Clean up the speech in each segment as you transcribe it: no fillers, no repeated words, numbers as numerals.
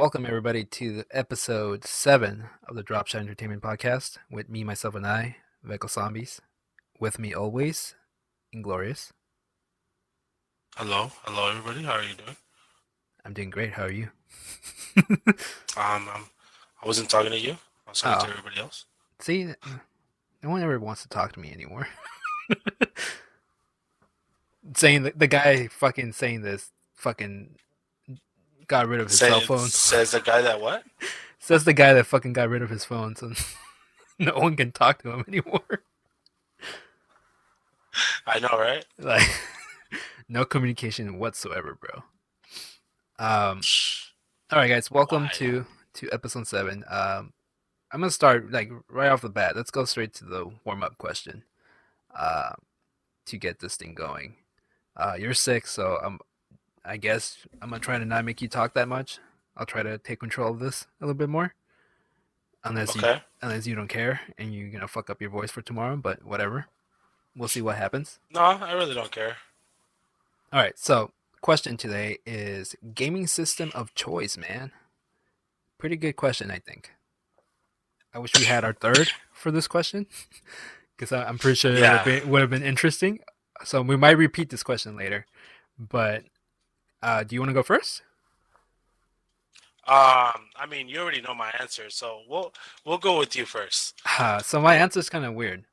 Welcome everybody to episode 7 of the Dropshot Entertainment Podcast with me, myself, and I, VEKOZOMBIES. With me always, Inglorious. Hello, everybody. How are you doing? I'm doing great. How are you? I wasn't talking to you. I was talking to Oh, everybody else. see, no one ever wants to talk to me anymore. Saying the guy fucking saying this fucking got rid of his cell phone. Says the guy that what? Says the guy that fucking got rid of his phone, so no one can talk to him anymore. I know, right? Like, no communication whatsoever, bro. Um, all right, guys, welcome Why? to episode 7. I'm gonna start like right off the bat. Let's go straight to the warm up question. Uh, to get this thing going. You're sick, so I guess I'm gonna try to not make you talk that much. I'll try to take control of this a little bit more, unless you Okay. unless you don't care and you're gonna fuck up your voice for tomorrow. But whatever, we'll see what happens. No, I really don't care. All right, so question today is gaming system of choice, man. Pretty good question, I think. I wish we had our third for this question because I'm pretty sure Yeah. it would have been interesting. So we might repeat this question later. But do you want to go first? I mean, you already know my answer, so we'll go with you first. So my answer is kind of weird.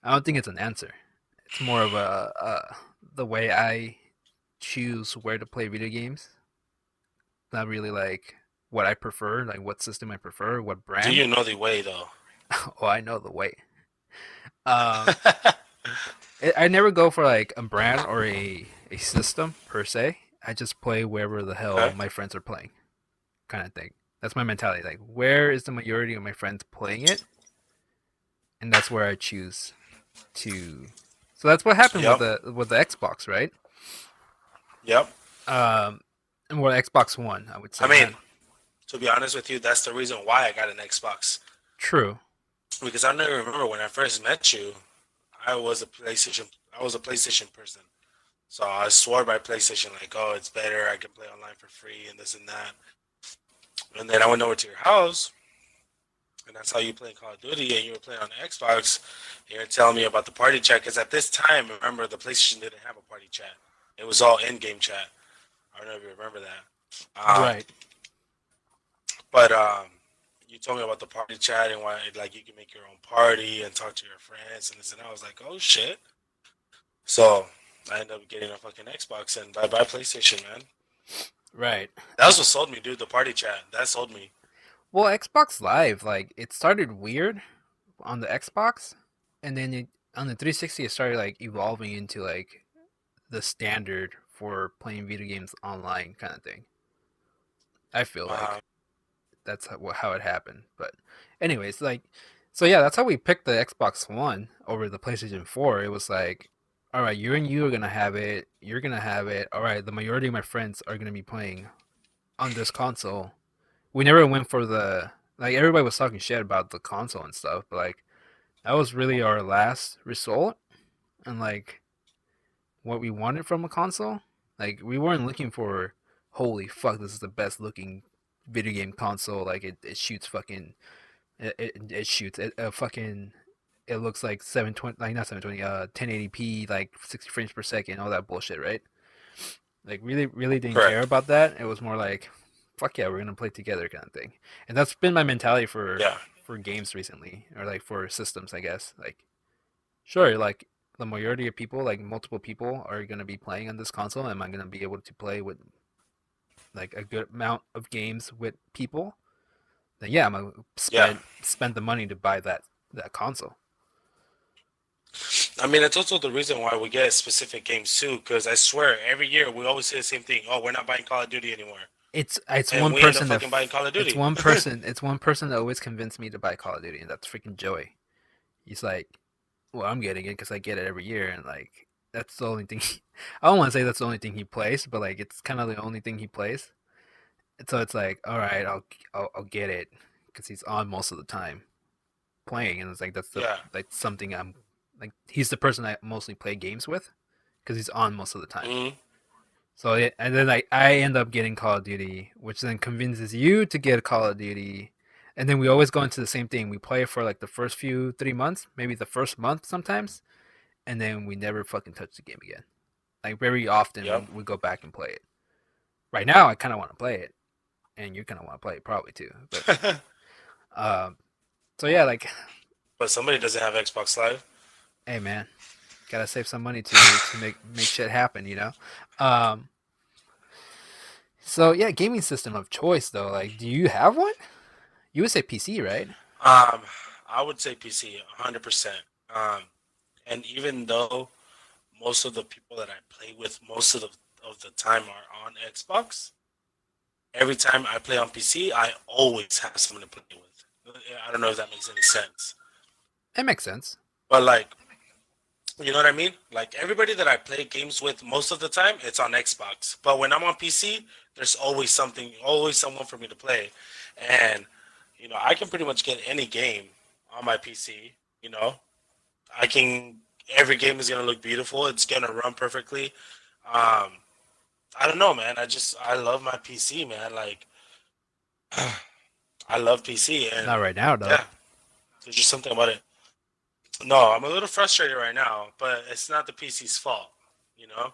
I don't think it's an answer. It's more of the way I choose where to play video games. Not really like what I prefer, like what system I prefer, what Do brand. you know the way though? Oh, I know the way. Um, I never go for like a brand or a system per se. I just play wherever the hell Okay. my friends are playing, kind of thing. That's my mentality. Like, where is the majority of my friends playing it, and that's where I choose to. So that's what happened Yep. with the Xbox, right? Yep. Um, and what Xbox One, I would I say, mean, not to be honest with you, that's the reason why I got an Xbox. true. Because I never remember when I first met you, I was a PlayStation person. So I swore by PlayStation, like, oh, it's better. I can play online for free and this and that. And then I went over to your house, and that's how you play Call of Duty, and you were playing on the Xbox. And you were telling me about the party chat, because at this time, remember, the PlayStation didn't have a party chat. It was all in-game chat. I don't know if you remember that. Right. But you told me about the party chat and why, like, you can make your own party and talk to your friends and this and that. I was like, oh shit. So I ended up getting a fucking Xbox and bye bye PlayStation, man. Right. That's what sold me, dude. The party chat. That sold me. Well, Xbox Live, like, it started weird on the Xbox, and then on the 360, it started like evolving into like the standard for playing video games online kind of thing. I feel Uh, like that's how it happened. But anyways, like, so yeah, that's how we picked the Xbox One over the PlayStation 4. It was like, all right, you and you are gonna have it. You're gonna have it. All right, the majority of my friends are gonna be playing on this console. We never went for the like everybody was talking shit about the console and stuff, but like that was really our last resort and like what we wanted from a console. Like we weren't looking for holy fuck, this is the best looking video game console. Like it shoots fucking it shoots it fucking it looks like 720 like not 720 1080p like 60 frames per second all that bullshit, right? Like really didn't care correct. about that. It was more like fuck yeah, we're gonna play together kind of thing. And that's been my mentality Yeah. for games recently or like for systems, I guess. Like sure, like the majority of people, like multiple people, are gonna be playing on this console. Am I gonna be able to play with like a good amount of games with people? Then yeah, I'm gonna Yeah. spend the money to buy that console. I mean, it's also the reason why we get specific games too, because I swear every year we always say the same thing. Oh, we're not buying Call of Duty anymore, It's and one we end up person fucking buying Call of it's Duty. one person that always convinced me to buy Call of Duty, and that's freaking Joey. He's like, well, I'm getting it because I get it every year, and like that's the only thing. I don't want to say that's the only thing he plays, but like it's kind of the only thing he plays. And so it's like, all right, I'll get it because he's on most of the time playing, and it's like that's the Yeah. like something I'm like he's the person I mostly play games with because he's on most of the time. Hmm. So and then I end up getting Call of Duty, which then convinces you to get Call of Duty, and then we always go into the same thing. We play for like the first few 3 months, maybe the first month sometimes, and then we never fucking touch the game again. Like very often Yep. we go back and play it. Right now I kind of want to play it, and you kind of want to play it probably too. But um, so yeah, like But somebody doesn't have Xbox Live. hey man, gotta save some money to make shit happen, you know. Um, so yeah, gaming system of choice though. Like, do you have one? You would say PC, right? Um, I would say PC, 100%. Um, and even though most of the people that I play with most of the time are on Xbox, every time I play on PC, I always have someone to play with. I don't know if that makes any sense, It makes sense. but like, you know what I mean? Like everybody that I play games with most of the time, it's on Xbox. But when I'm on PC, there's always something, always someone for me to play, and I can pretty much get any game on my PC. You know, I can. Every game is gonna look beautiful. It's gonna run perfectly. Um, I don't know, man. I love my PC, man. Like I love PC, and Not right now though. yeah, there's just something about it. No, I'm a little frustrated right now, but it's not the PC's fault. You know,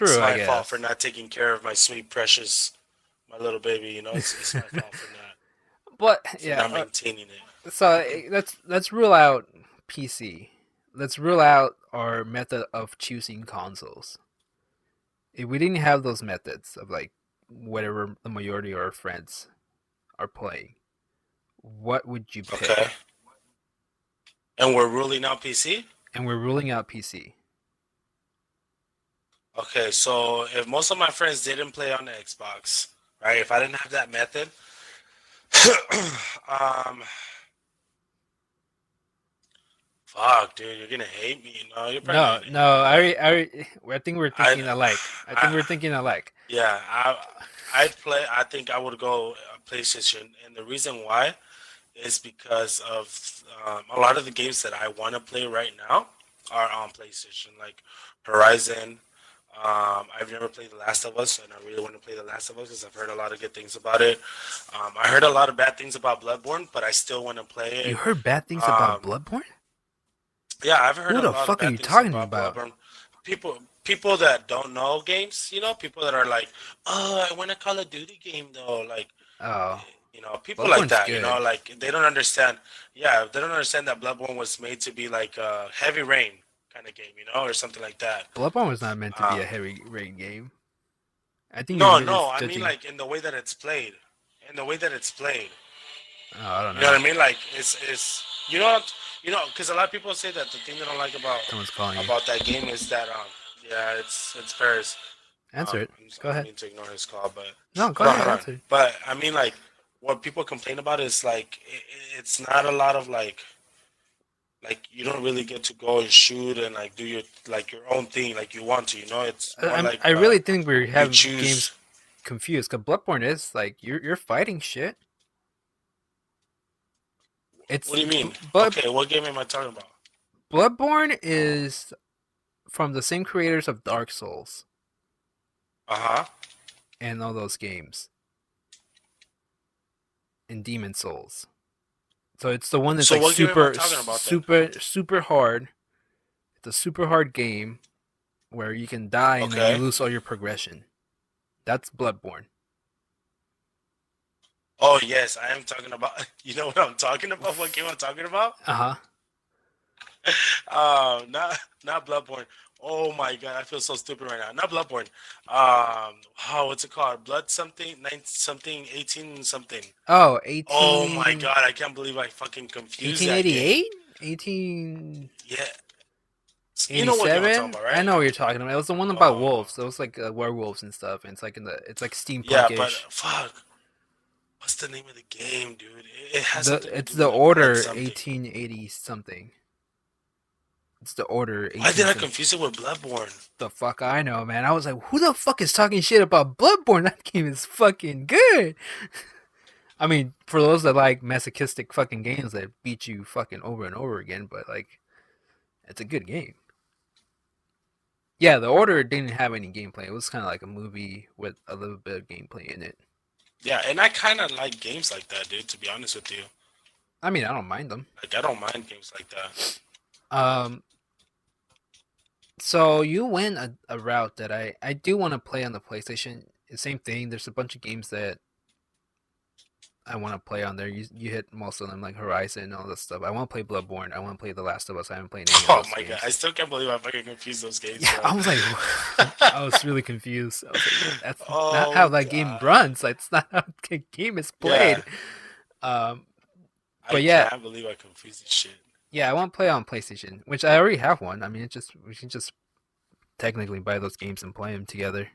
it's True, I my fault for guess. not taking care of my sweet, precious, my little baby. It's my fault for not But for yeah, not maintaining it. so let's rule out PC. Let's rule out our method of choosing consoles. If we didn't have those methods of like whatever the majority of our friends are playing, what would you Okay, pick? and we're ruling out PC. And we're ruling out PC. Okay, so if most of my friends didn't play on the Xbox, right? If I didn't have that method, um, fuck, dude, you're gonna hate me. No, you're probably not No, gonna hate no, me, but I think we're I, thinking alike. I think I, we're thinking alike. yeah, I'd play. I think I would go PlayStation, and the reason why is because of a lot of the games that I want to play right now are on PlayStation, like Horizon. I've never played The Last of Us, and I really want to play The Last of Us because I've heard a lot of good things about it. I heard a lot of bad things about Bloodborne, but I still want to play You it. heard bad things about Um, Bloodborne? yeah, I've heard Who a the lot of fuck are you bad things talking about about? Bloodborne. People that don't know games, people that are like, "Oh, I want a Call of Duty game though." Like, Oh, people like Bloodborne's that. good. Like they don't understand. Yeah, they don't understand that Bloodborne was made to be like a heavy rain kind of game, or something like that. Bloodborne was not meant to be a Um, heavy rain game. I think you're no, no, I mean misjudging. like in the way that it's played, in the way that it's played. Oh, I don't You know know. what I mean? Like it's because a lot of people say that the thing they don't like Someone's calling you. about that game is that yeah, it's Paris. Answer it. Go I don't ahead. mean to ignore his call, but No, go hold on, ahead. hold on. Answer it. But I mean like what people complain about is like it's not a lot of like you don't really get to go and shoot and like do your own thing like you want to. It's more like I really think we you have games choose. confused. Cause Bloodborne is like you're fighting shit. What It's do you mean? but Okay, what game am I talking about? Bloodborne is from the same creators of Dark Souls Uh huh. and all those games and Demon Souls. So it's the one that's So like what game am I super talking about then? super hard. It's a super hard game where you can die and then you Okay. lose all your progression. That's Bloodborne. Oh yes, I am talking about. You know what I'm talking about? What game I'm talking about? Uh huh. Not Bloodborne. Oh my god, I feel so stupid right now. Not Bloodborne. What's it called? Blood something, nine something, 18 something. Oh, Oh my god, I can't believe I fucking confused that game. 1888? 1887? Yeah, you know what game I'm talking about, I right? know what you're talking about. It was the one about Oh wolves. It was like werewolves and stuff. And it's like yeah, but steampunkish. fuck, what's the name of the game, dude? It has something to It's do with the like blood order something. 1880 something. It's the order Why did 18 I something. confuse it with Bloodborne? The fuck I know, man. I was like, who the fuck is talking shit about Bloodborne? That game is fucking good. I mean, for those that like masochistic fucking games that beat you fucking over and over again, but like, it's a good game. Yeah, the Order didn't have any gameplay. It was kind of like a movie with a little bit of gameplay in it. Yeah, and I kind of like games like that, dude. To be honest with you, I mean, I don't mind them. like I don't mind games like that. Um, so you went a route that I do want to play on the PlayStation. The same thing. There's a bunch of games that I want to play on there. You hit most of them, like Horizon and all this stuff. I want to play Bloodborne. I want to play The Last of Us. I haven't played any of Oh those my god, I games. still can't believe I fucking confused those games, Yeah, bro. I was like, I was really confused. I was like, that's not how Oh that game god, runs. That's not how the game is yeah, played. Um, I but yeah, can't believe I confused this shit. yeah, I want to play on PlayStation, which I already have one. I mean, it's just we can just technically buy those games and play them together.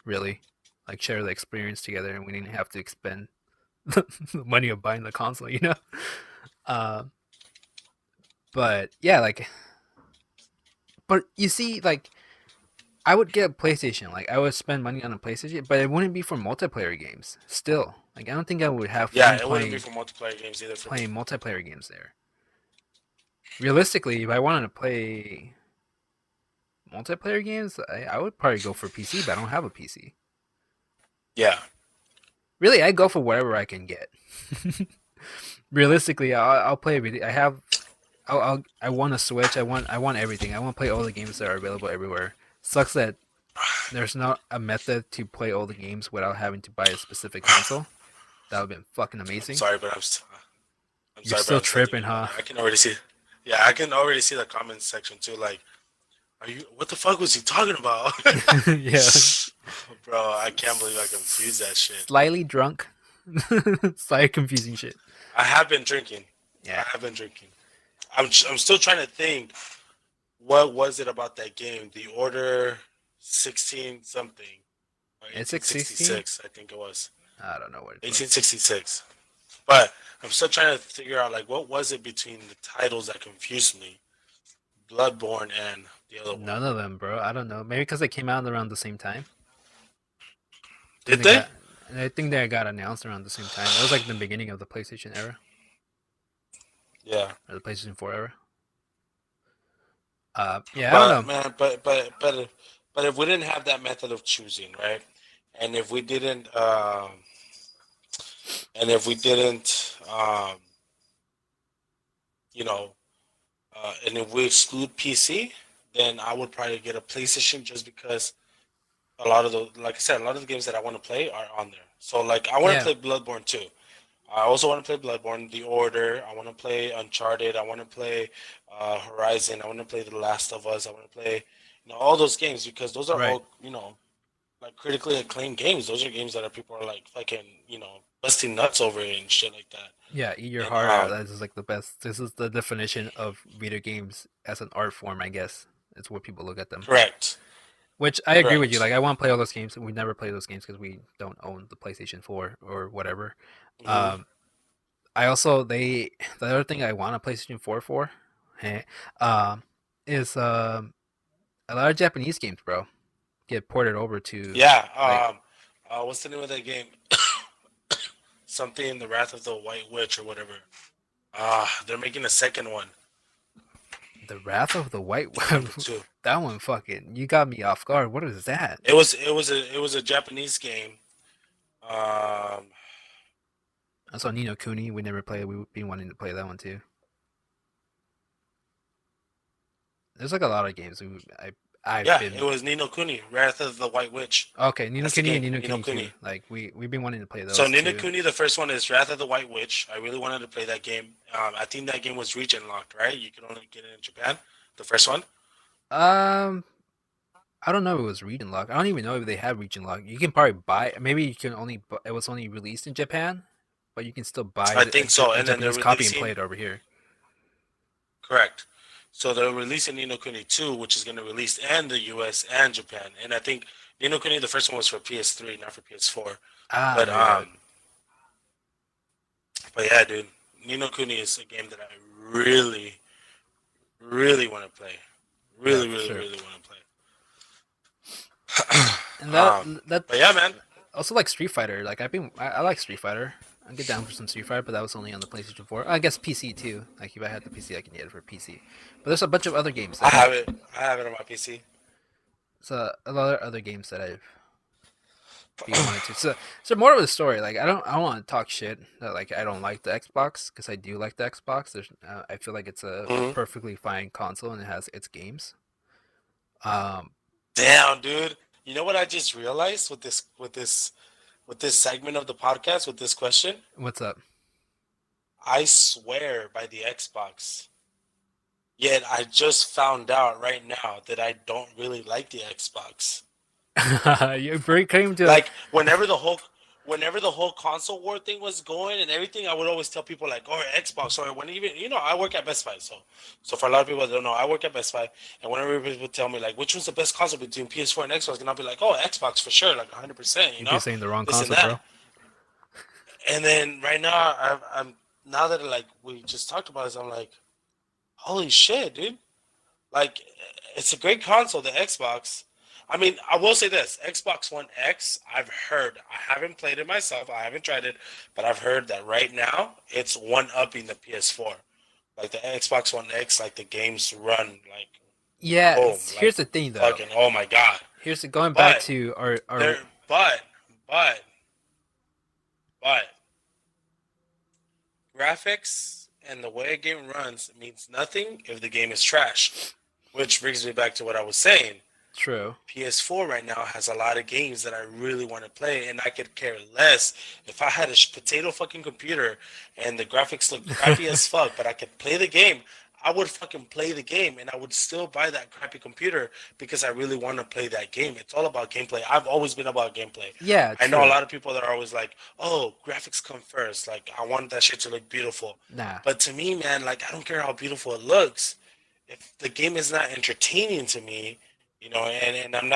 Really, like share the experience together, and we didn't have to expend the money of buying the console. Uh, but yeah, like, but you see, like, I would get a PlayStation. Like, I would spend money on a PlayStation, but it wouldn't be for multiplayer games. Still, like, I don't think I would have Yeah, fun it wouldn't be playing for multiplayer games either for me. playing multiplayer games there. Realistically, if I wanted to play multiplayer games, I would probably go for PC, but I don't have a PC. Yeah, Really, I go for whatever I can get. Realistically, I'll play everything. I want a Switch. I want everything. I want to play all the games that are available everywhere. Sucks that there's not a method to play all the games without having to buy a specific console. That would have been fucking I'm amazing. sorry, but I'm You're sorry, but still I'm still tripping, thinking about huh? it. I can already see. Yeah, I can already see the comments section too. Like, are you? What the fuck was he talking about? Yeah. Bro, I can't believe I confused that shit. Slightly drunk. Slightly confusing shit. I have been drinking. I Yeah. have been drinking. I'm still trying to think. What was it about that game? The Order 16 something. Or It's 16? 1866, I think it was. I don't know what it was. 1866. But I'm still trying to figure out like what was it between the titles that confused me, Bloodborne and the other one. None of them, bro. I don't know. Maybe because they came out around the same time. I think Did they they? got. I think they got announced around the same time. That was like the beginning of the PlayStation era Yeah. or the PlayStation 4 era. Yeah, I don't But know. man, but if we didn't have that method of choosing, right? And if we didn't, and if we didn't, you know, and if we exclude PC, then I would probably get a PlayStation just because a lot of the, like I said, a lot of the games that I want to play are on there. So like I want to Yeah, play Bloodborne too. I also want to play Bloodborne, The Order. I want to play Uncharted. I want to play Horizon. I want to play The Last of Us. I want to play, all those games because those are right. all, like critically acclaimed games. Those are games that are people are like fucking, busting nuts over it and shit like that. Yeah, eat your And heart out. That is like the best. This is the definition of video games as an art form, I guess. It's what people look at them. correct, Which I agree with you. correct. Like, I want to play all those games. We never play those games because we don't own the PlayStation 4 or whatever. Hmm. Um, I also the other thing I want a PlayStation 4 for, eh, um, is a lot of Japanese games, bro, get ported over to Yeah. like What's the name of that game? Something, The Wrath of the White Witch or whatever. They're making a second one. the Wrath of the White. The number two. That one fucking you got me off guard. What is that? It was a Japanese game. Um, I saw Nino Kuni. We never played. We've been wanting to play that one too. There's like a lot of games I've yeah, it been. was Nino Kuni, Wrath of the White Witch. Okay, Nino That's the Kuni and game, Nino Nino Kuni 2. Kuni. Like we've been wanting to play So those Nino too. Kuni, the first one is Wrath of the White Witch. I really wanted to play that game. I think that game was region locked, right? You could only get it in Japan. The first one. Um, I don't know if it was region lock. I don't even know if they have region lock. You can probably buy. Maybe you can only. It was only released in Japan, but you can still buy I think so. A And then they're Japanese copy and releasing. play it over here. Correct. So they're releasing Nino Kuni 2, which is going to release in the US and Japan. And I think Nino Kuni, the first one was for PS3, not for PS4. Ah, But there you have it. um, but yeah, dude, Nino Kuni is a game that I really, really want to play. Yeah, Really, for really, sure. really want to And play. that But yeah, man. also like Street Fighter. Like I like Street Fighter. I get down for some Street Fighter, but that was only on the PlayStation 4. I guess PC too. Like if I had the PC, I can get it for PC. But there's a bunch of other games I that have it. I have it on my PC. So a lot of other games that I've be wanted to. So more of the story. Like I don't want to talk shit that like I don't like the Xbox because I do like the Xbox. I feel like it's a Mhm. perfectly fine console and it has its games. Um, Damn, dude. You know what I just realized with this segment of the podcast with this question? what's up? I swear by the Xbox. Yet I just found out right now that I don't really like the Xbox. You came to Like whenever the whole console war thing was going and everything, I would always tell people like, "Oh, Xbox." Or when even I work at Best Buy, so for a lot of people that don't know, I work at Best Buy, and whenever people tell me like, "Which one's the best console between PS4 and Xbox?" and I'll be like, "Oh, Xbox for sure, like 100%," you'd be saying the wrong this and console, that. bro. And then right now, I'm now that like we just talked about this, I'm like, "Holy shit, dude!" Like, it's a great console, the Xbox. I mean, I will say this: Xbox One X. I've heard. I haven't played it myself. I haven't tried it, but I've heard that right now it's one upping the PS4. Like the Xbox One X, like the games run like Yeah, boom, like here's the thing though. fucking oh my god. Here's the, going back But to our there, but but graphics and the way a game runs means nothing if the game is trash. Which brings me back to what I was saying. true. PS4 right now has a lot of games that I really want to play, and I could care less if I had a potato fucking computer and the graphics look crappy as fuck, but I could play the game. I would fucking play the game, and I would still buy that crappy computer because I really want to play that game. It's all about gameplay. I've always been about gameplay. Yeah, I know a true. lot of people that are always like, "Oh, graphics come first. Like, I want that shit to look beautiful." Nah. But to me, man, like, I don't care how beautiful it looks. If the game is not entertaining to me, and I'm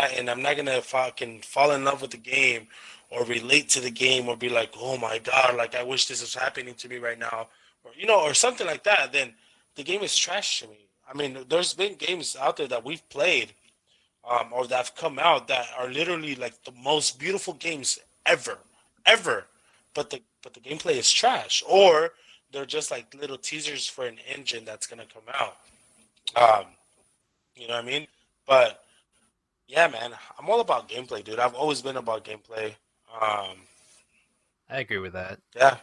not gonna fucking fall in love with the game or relate to the game or be like, oh my god, like I wish this was happening to me right now, or something like that, then the game is trash to me. I mean, there's been games out there that we've played, or that have come out that are literally like the most beautiful games ever, ever, but the gameplay is trash, or they're just like little teasers for an engine that's gonna come out. Um, you know what I mean? But yeah, man, I'm all about gameplay, dude. I've always been about gameplay. Um, I agree with that. yeah.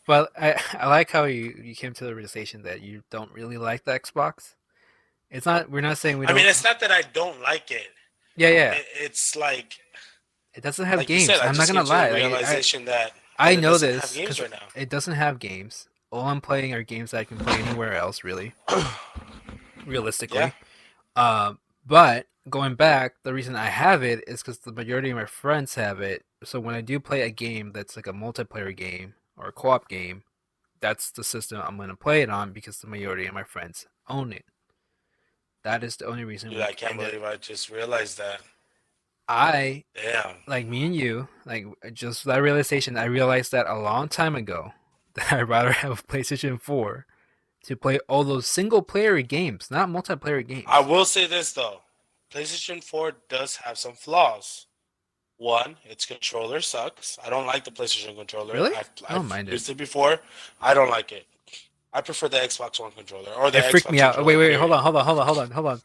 Well, I like how you came to the realization that you don't really like the Xbox. It's not. We're not saying we I mean, don't. it's not that I don't like it. Yeah, yeah. It's like, It doesn't have like you said, games. I I'm not just gonna came to the lie. Like realization that I it know doesn't have this games because right now. it doesn't have games. All I'm playing are games that I can play anywhere else, really, Yeah, realistically. But going back, the reason I have it is because the majority of my friends have it. So when I do play a game that's like a multiplayer game or a co-op game, that's the system I'm gonna play it on because the majority of my friends own it. That is the only reason dude, we I can't ended. believe I just realized that. I Damn. like me and you, like just that realization. I realized that a long time ago that I'd rather have a PlayStation 4 to play all those single player games, not multiplayer I games. will say this though, PlayStation 4 does have some flaws. One, its controller sucks. I don't like the PlayStation controller. Really? I don't I've mind it. used it before. I don't like it. I prefer the Xbox One controller or the It freaked me Xbox out. Oh, wait, controller. wait, hold Period. on, hold on, hold on, hold on, hold on.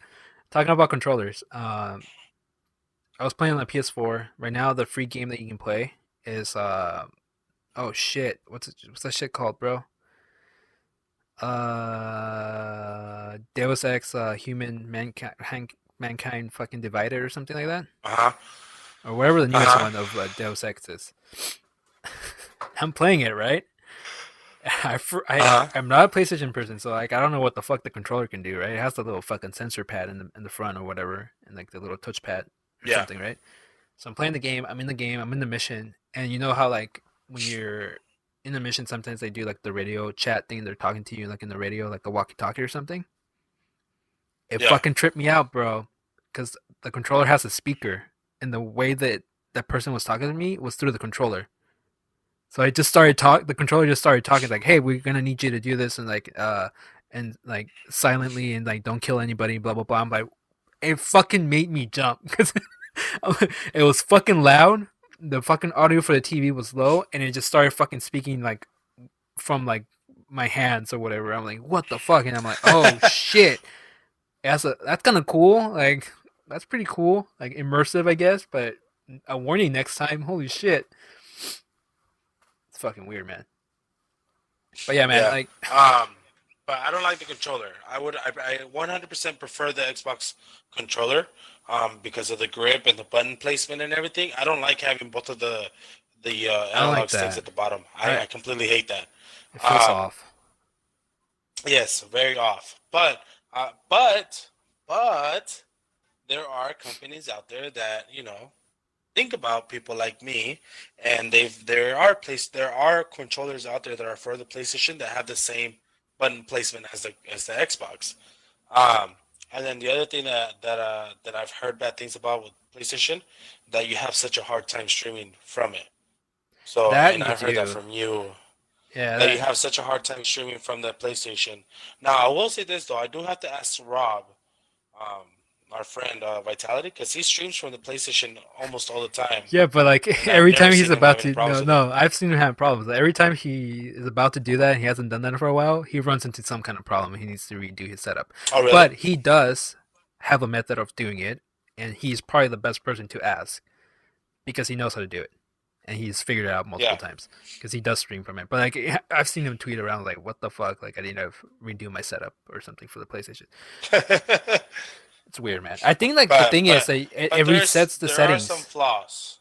Talking about controllers. I was playing on the PS4. Right now, the free game that you can play is oh shit, what's that shit called, bro? Deus Ex mankind fucking divided or something like that, Uh huh. or whatever the Uh newest huh. one of Deus Ex is. I'm playing it right. Uh huh. I'm not a PlayStation person, so like I don't know what the fuck the controller can do, right? It has the little fucking sensor pad in the front or whatever, and like the little touchpad or Yeah. something, right? So I'm playing the game. I'm in the mission, and you know how like when you're in the mission, sometimes they do like the radio chat thing. They're talking to you like in the radio, like a walkie-talkie or something. It Yeah. fucking tripped me out, bro, because the controller has a speaker, and the way that that person was talking to me was through the controller. So I just started talk. The controller just started talking like, "Hey, we're gonna need you to do this," and like silently and like don't kill anybody, blah blah blah. I'm like, it fucking made me jump because it was fucking loud. The fucking audio for the TV was low, and it just started fucking speaking like from like my hands or whatever. I'm like, what the fuck? And I'm like, oh shit, that's kind of cool. Like that's pretty cool, like immersive, I guess. But a warning next time. Holy shit, it's fucking weird, man. But yeah, man, Yeah. like Um, but I don't like the controller. I 100% prefer the Xbox controller, because of the grip and the button placement and everything. I don't like having both of the I don't analog like sticks that. at the bottom. I I completely hate that. it feels Um, off. yes, very off. But there are companies out there that think about people like me, and there are controllers out there that are for the PlayStation that have the same button placement as the Xbox. Um, and then the other thing that I've heard bad things about with PlayStation, that you have such a hard time streaming from it. So, That and you I've heard that do. from you, Yeah, that you that have such a hard time streaming from the PlayStation. Now, I will say this though, I do have to ask Rob, um, our friend Vitality, because he streams from the PlayStation almost all the time, yeah, but like and I've every never time he's seen him have about any to problems no with it. no, I've seen him have problems. Like, every time he is about to do that, and he hasn't done that for a while. He runs into some kind of problem. He needs to redo his setup, Oh, really? but he does have a method of doing it, and he's probably the best person to ask because he knows how to do it, and he's figured it out multiple Yeah. times because he does stream from it. But like I've seen him tweet around like, "What the fuck? Like I need to redo my setup or something for the PlayStation." but It's weird, man. I think like the but thing is that it resets the there are some settings. flaws.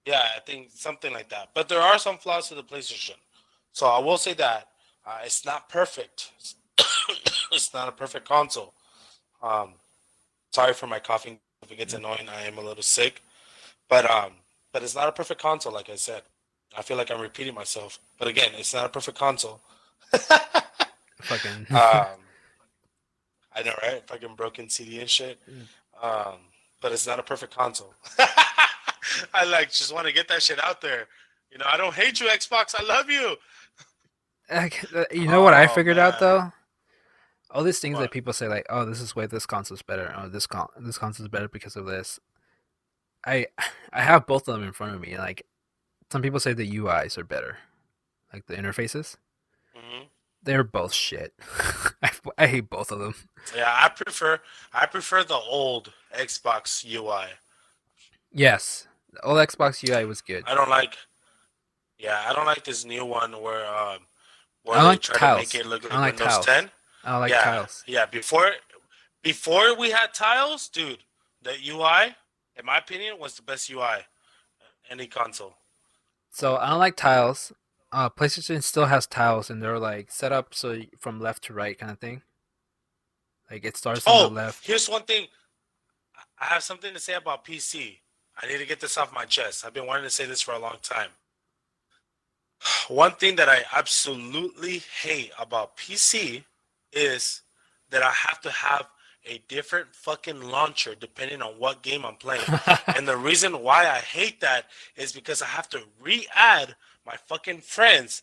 Yeah, I think something like that. But there are some flaws to the PlayStation. So I will say that it's not perfect. It's not a perfect console. Um, Sorry for my coughing. If it gets annoying, I am a little sick. But but it's not a perfect console, like I said. I feel like I'm repeating myself. But again, it's not a perfect console. Fucking um, I know, right? Fucking broken CD and shit. Um, but it's not a perfect console. I like just want to get that shit out there. I don't hate you, Xbox. I love you. like, you know what I Oh figured out man, though? All these things that what? people say like, "Oh, this is why this console's better. Oh, this console's better because of this." I I have both of them in front of me. Like some people say the UIs are better, like the interfaces. Hmm. They're both shit. I hate both of them. Yeah, I prefer the old Xbox UI. Yes, the old Xbox UI was good. I don't like. Yeah, I don't like this new one I where don't they like try to make tiles. it look I don't like like Windows tiles. 10. I don't like Yeah, tiles. yeah. Before we had tiles, dude, the UI, in my opinion, was the best UI any console. So I don't like tiles. PlayStation still has tiles, and they're like set up so from left to right kind of thing. Like it starts on the Oh, left. here's one thing. I have something to say about PC. I need to get this off my chest. I've been wanting to say this for a long time. One thing that I absolutely hate about PC is that I have to have a different fucking launcher depending on what game I'm playing. And the reason why I hate that is because I have to re-add my fucking friends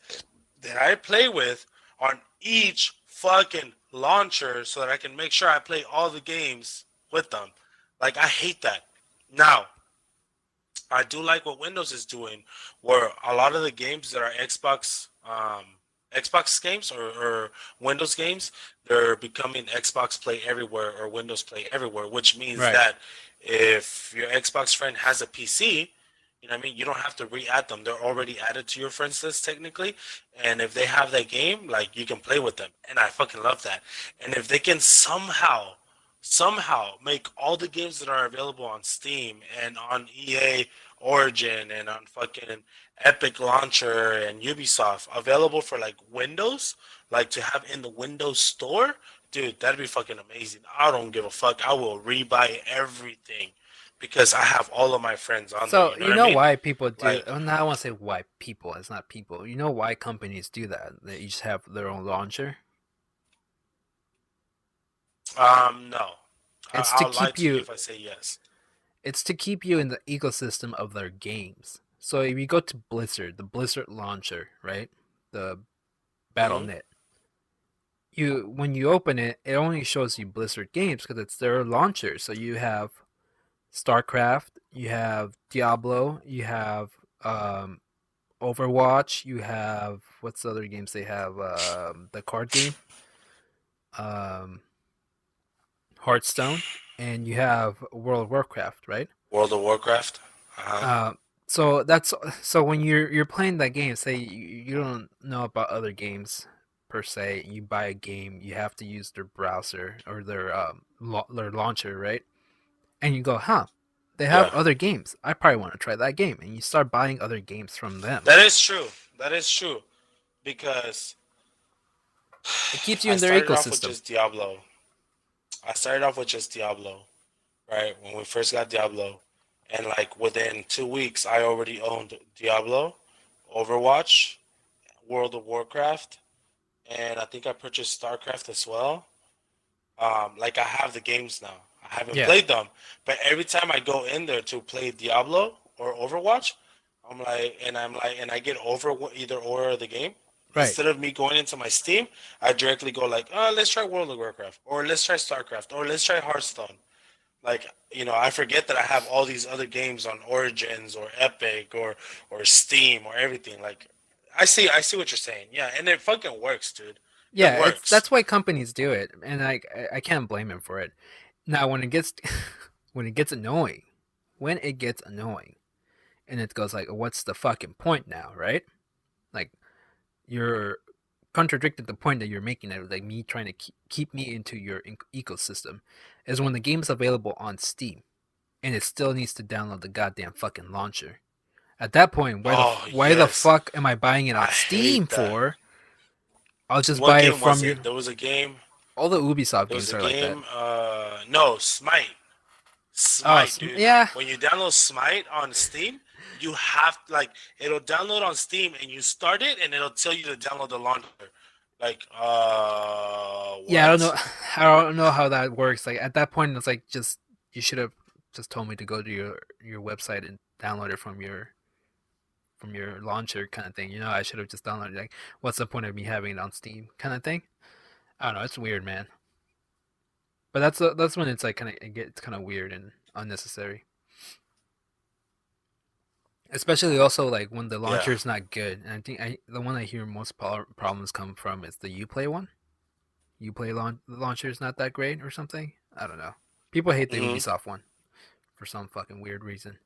that I play with on each fucking launcher so that I can make sure I play all the games with them. Like, I hate that. Now, I do like what Windows is doing, where a lot of the games that are Xbox games or Windows games, they're becoming Xbox Play Everywhere or Windows Play Everywhere, which means Right. that if your Xbox friend has a PC, you know what I mean, you don't have to re-add them. They're already added to your friends list technically, and if they have that game, like you can play with them, and I fucking love that. And if they can somehow make all the games that are available on Steam and on EA Origin and on fucking Epic Launcher and Ubisoft available for like Windows, like to have in the Windows Store, dude, that'd be fucking amazing. I don't give a fuck. I will rebuy everything because I have all of my friends on there. So You know you what I know mean? why people do? Like, Well, now I want to say why people. It's not people. You know why companies do that? They each have their own launcher. no, It's to I'll lie keep to you you. if I say yes. It's to keep you in the ecosystem of their games. So if you go to Blizzard, the Blizzard launcher, right, the Hmm. BattleNet, you when you open it, it only shows you Blizzard games because it's their launcher. So you have StarCraft, you have Diablo, you have Overwatch, you have what's the other games they have? The card game, um, Hearthstone. and you have World of Warcraft, right? World of Warcraft. Uh huh. Uh, so that's so when you're playing that game, say you don't know about other games per se, you buy a game, you have to use their browser or their launcher, right? And you go, huh? They have Yeah, other games. I probably want to try that game, and you start buying other games from them. that is true. That is true because It keeps you I in their started off with ecosystem. just Diablo. I started off with just Diablo, right? When we first got Diablo, and like within 2 weeks, I already owned Diablo, Overwatch, World of Warcraft, and I think I purchased StarCraft as well. Like I have the games now. I haven't Yeah, played them, but every time I go in there to play Diablo or Overwatch, and I get over either or of the game. right. Instead of me going into my Steam, I directly go like, oh, let's try World of Warcraft, or let's try StarCraft, or let's try Hearthstone. Like, I forget that I have all these other games on Origins or Epic or Steam or everything. Like, I see what you're saying. Yeah, and it fucking works, dude. It Yeah, it's works. that's why companies do it, and I can't blame them for it. Now, when it gets when it gets annoying, when it gets annoying, and it goes like, what's the fucking point now, right? Like you're contradicting the point that you're making, that like me trying to keep me into your ecosystem, is when the game's available on Steam and it still needs to download the goddamn fucking launcher. At that point, Oh why the yes, fuck am I buying it I on Steam hate that. for? I'll just What buy it game was from you. it? There was a game. All the Ubisoft There was games a are like that. game. No, Smite. Oh, Smite, dude. yeah, When you download Smite on Steam, you have like it'll download on Steam, and you start it, and it'll tell you to download the launcher. Like, yeah. I don't know. what? I don't know how that works. Like at that point, it's like just you should have just told me to go to your website and download it from your launcher kind of thing. I should have just downloaded it. Like, what's the point of me having it on Steam kind of thing? I don't know. It's weird, man. But that's when it's like it gets kind of weird and unnecessary. Especially also like when the Yeah. launcher is not good. And I think the one I hear most problems come from is the UPlay one. UPlay the launcher is not that great or something. I don't know. People hate the hmm Ubisoft one for some fucking weird reason.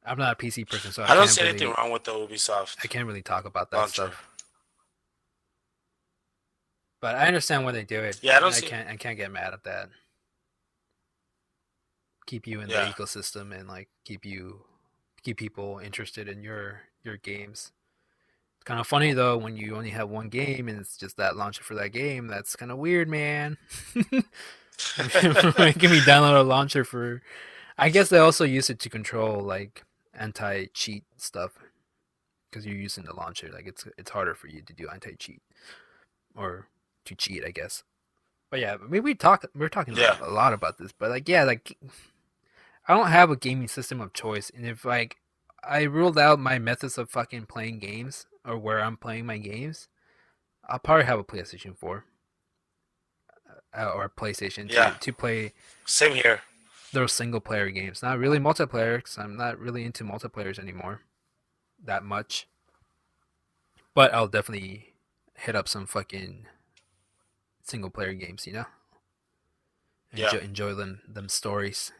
I'm not a PC person, so I don't see anything wrong with the I Ubisoft can't really talk about that launcher. stuff. But I understand why they do it, Yeah, I and don't see. I can't get mad at that. Keep you in the Yeah. ecosystem and like keep people interested in your games. It's kind of funny though when you only have one game and it's just that launcher for that game. That's kind of weird, man. Making me download a launcher for. I guess they also use it to control like anti-cheat stuff because you're using the launcher. Like it's harder for you to do anti-cheat or to cheat, I guess. But yeah, maybe we're talking Yeah. a lot about this, but like yeah, like I don't have a gaming system of choice, and if like I ruled out my methods of fucking playing games or where I'm playing my games, I'll probably have a PlayStation 4 or a PlayStation Yeah. to play Same here. those single player games. Not really multiplayer, because I'm not really into multiplayers anymore that much. But I'll definitely hit up some fucking single player games, Yeah. enjoy them stories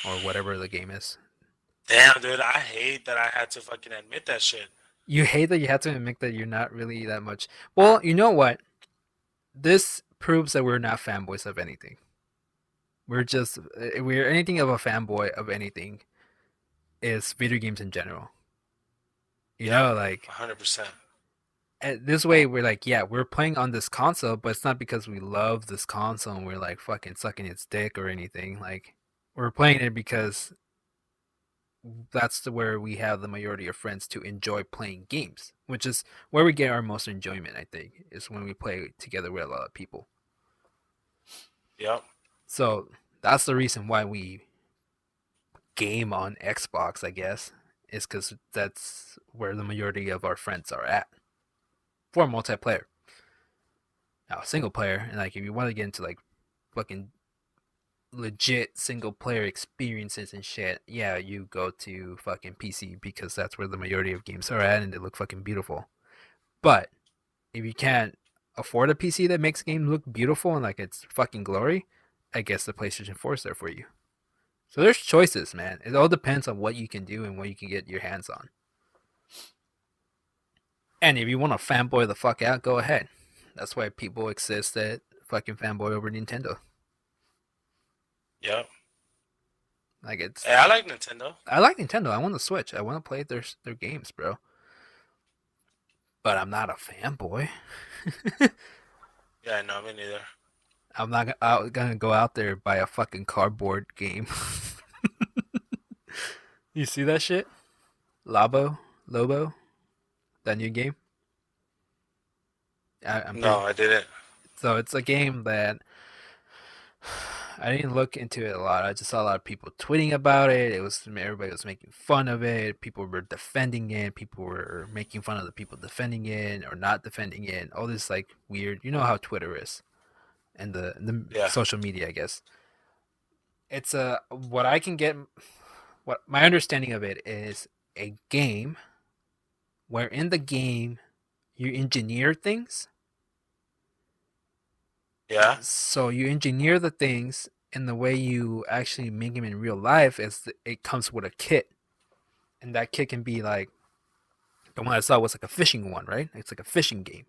or whatever the game is. Damn, dude. I hate that I had to fucking admit that shit. You hate that you have to admit that you're not really that much. Well, you know what? This proves that we're not fanboys of anything. We're anything of a fanboy of anything is video games in general. Yep. Like 100%. this way we're like, yeah, we're playing on this console, but it's not because we love this console and we're like fucking sucking its dick or anything. Like we're playing it because that's where we have the majority of friends to enjoy playing games, which is where we get our most enjoyment. I think is when we play together with a lot of people. Yep. So that's the reason why we game on Xbox, I guess, is because that's where the majority of our friends are at for multiplayer. Now, single player, and like if you want to get into like fucking legit single player experiences and shit, yeah, you go to fucking PC because that's where the majority of games are at and they look fucking beautiful. But if you can't afford a PC that makes games look beautiful and like it's fucking glory, I guess the PlayStation 4 is there for you. So there's choices, man. It all depends on what you can do and what you can get your hands on. And if you want to fanboy the fuck out, go ahead. That's why people exist that fucking fanboy over Nintendo. Yeah. Like it's. Hey, I like Nintendo. I like Nintendo. I want the Switch. I want to play their games, bro. But I'm not a fanboy. Yeah, no, me neither. I'm not gonna go out there and buy a fucking cardboard game. You see that shit? Lobo, that new game. I'm No, pretty. I didn't. So it's a game that I didn't look into it a lot. I just saw a lot of people tweeting about it. It was everybody was making fun of it. People were defending it. People were making fun of the people defending it or not defending it. All this like weird. You know how Twitter is and the Yeah. social media, I guess. It's a what I can get. What my understanding of it is a game where in the game you engineer things. Yeah. So you engineer the things, and the way you actually make them in real life is it comes with a kit, and that kit can be like the one I saw was like a fishing one, right? It's like a fishing game,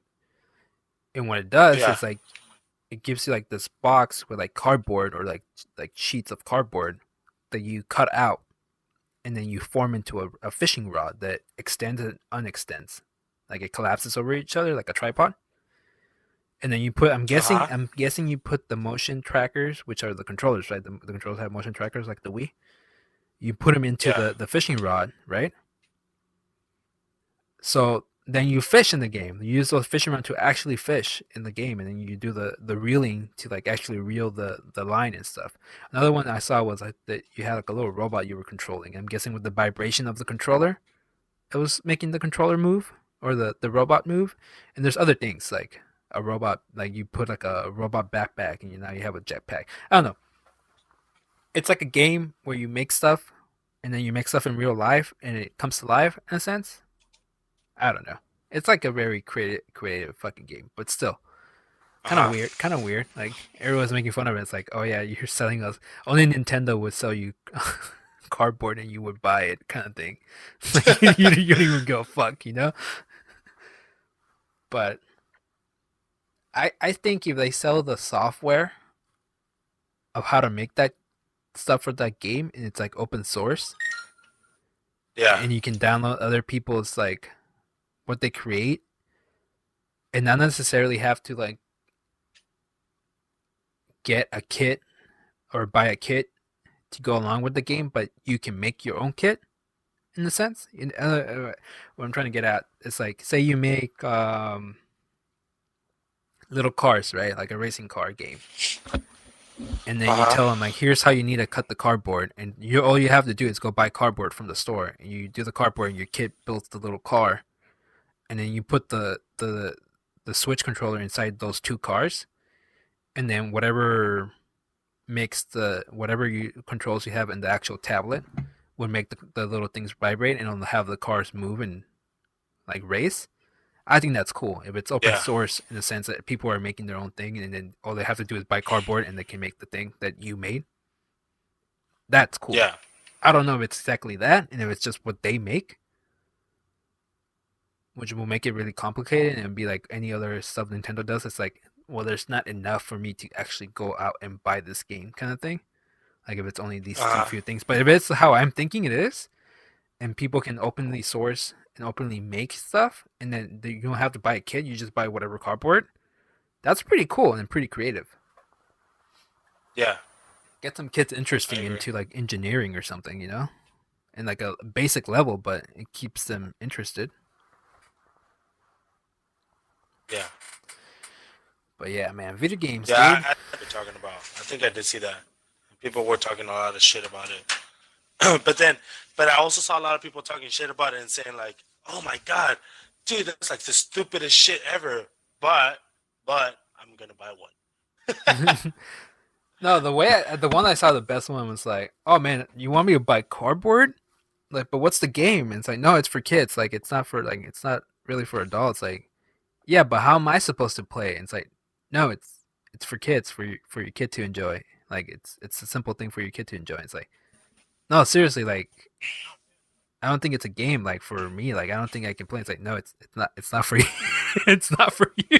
and what it does Yeah. is like it gives you like this box with like cardboard or like sheets of cardboard that you cut out, and then you form into a fishing rod that extends and unextends, like it collapses over each other like a tripod. And then you put Uh huh. I'm guessing you put the motion trackers, which are the controllers, right? The controllers have motion trackers like the Wii. You put them into Yeah. the fishing rod, right? So then you fish in the game. You use those fishing rods to actually fish in the game, and then you do the reeling to like actually reel the line and stuff. Another one I saw was like that you had like a little robot you were controlling. I'm guessing with the vibration of the controller, it was making the controller move or the robot move. And there's other things like a robot, like you put like a robot backpack, and now you have a jetpack. I don't know. It's like a game where you make stuff, and then you make stuff in real life, and it comes to life in a sense. I don't know. It's like a very creative fucking game, but still Uh kind of huh. weird. Kind of weird. Like everyone's making fun of it. It's like, oh yeah, you're selling us. Only Nintendo would sell you cardboard, and you would buy it, kind of thing. Like you don't even go fuck, you know. But I think if they sell the software of how to make that stuff for that game, and it's like open source, Yeah. and you can download other people's like what they create, and not necessarily have to like get a kit or buy a kit to go along with the game, but you can make your own kit in a sense. What I'm trying to get at is like, say you make little cars, right? Like a racing car game, and then Uh you tell huh. them like, here's how you need to cut the cardboard, and you all you have to do is go buy cardboard from the store, and you do the cardboard, and your kit builds the little car, and then you put the switch controller inside those two cars, and then whatever makes the whatever you controls you have in the actual tablet would make the little things vibrate, and it'll have the cars move and like race. I think that's cool if it's open Yeah. source in the sense that people are making their own thing, and then all they have to do is buy cardboard and they can make the thing that you made. That's cool. Yeah. I don't know if it's exactly that, and if it's just what they make, which will make it really complicated and be like any other stuff Nintendo does. It's like, well, there's not enough for me to actually go out and buy this game, kind of thing. Like if it's only these two Uh huh. few things, but if it's how I'm thinking it is, and people can openly source and openly make stuff, and then you don't have to buy a kit, you just buy whatever cardboard. That's pretty cool and pretty creative. Yeah. Get some kids I interesting agree. into like engineering or something, you know, and like a basic level, but it keeps them interested. Yeah. But yeah, man, video games, Yeah. dude. I know what you're talking about. I think I did see that. People were talking a lot of shit about it. But I also saw a lot of people talking shit about it and saying like, "Oh my god, dude, that's like the stupidest shit ever." But, but I'm gonna buy one. No, the one I saw the best one was like, oh man, you want me to buy cardboard? Like, but what's the game? And it's like, no, it's for kids. Like, it's not for like, it's not really for adults. Like, yeah, but how am I supposed to play? And it's like, no, it's for kids, for your kid to enjoy. Like it's a simple thing for your kid to enjoy. It's like no, seriously, like I don't think it's a game. Like for me, like I don't think I can play. It's like no, it's not for you. It's not for you.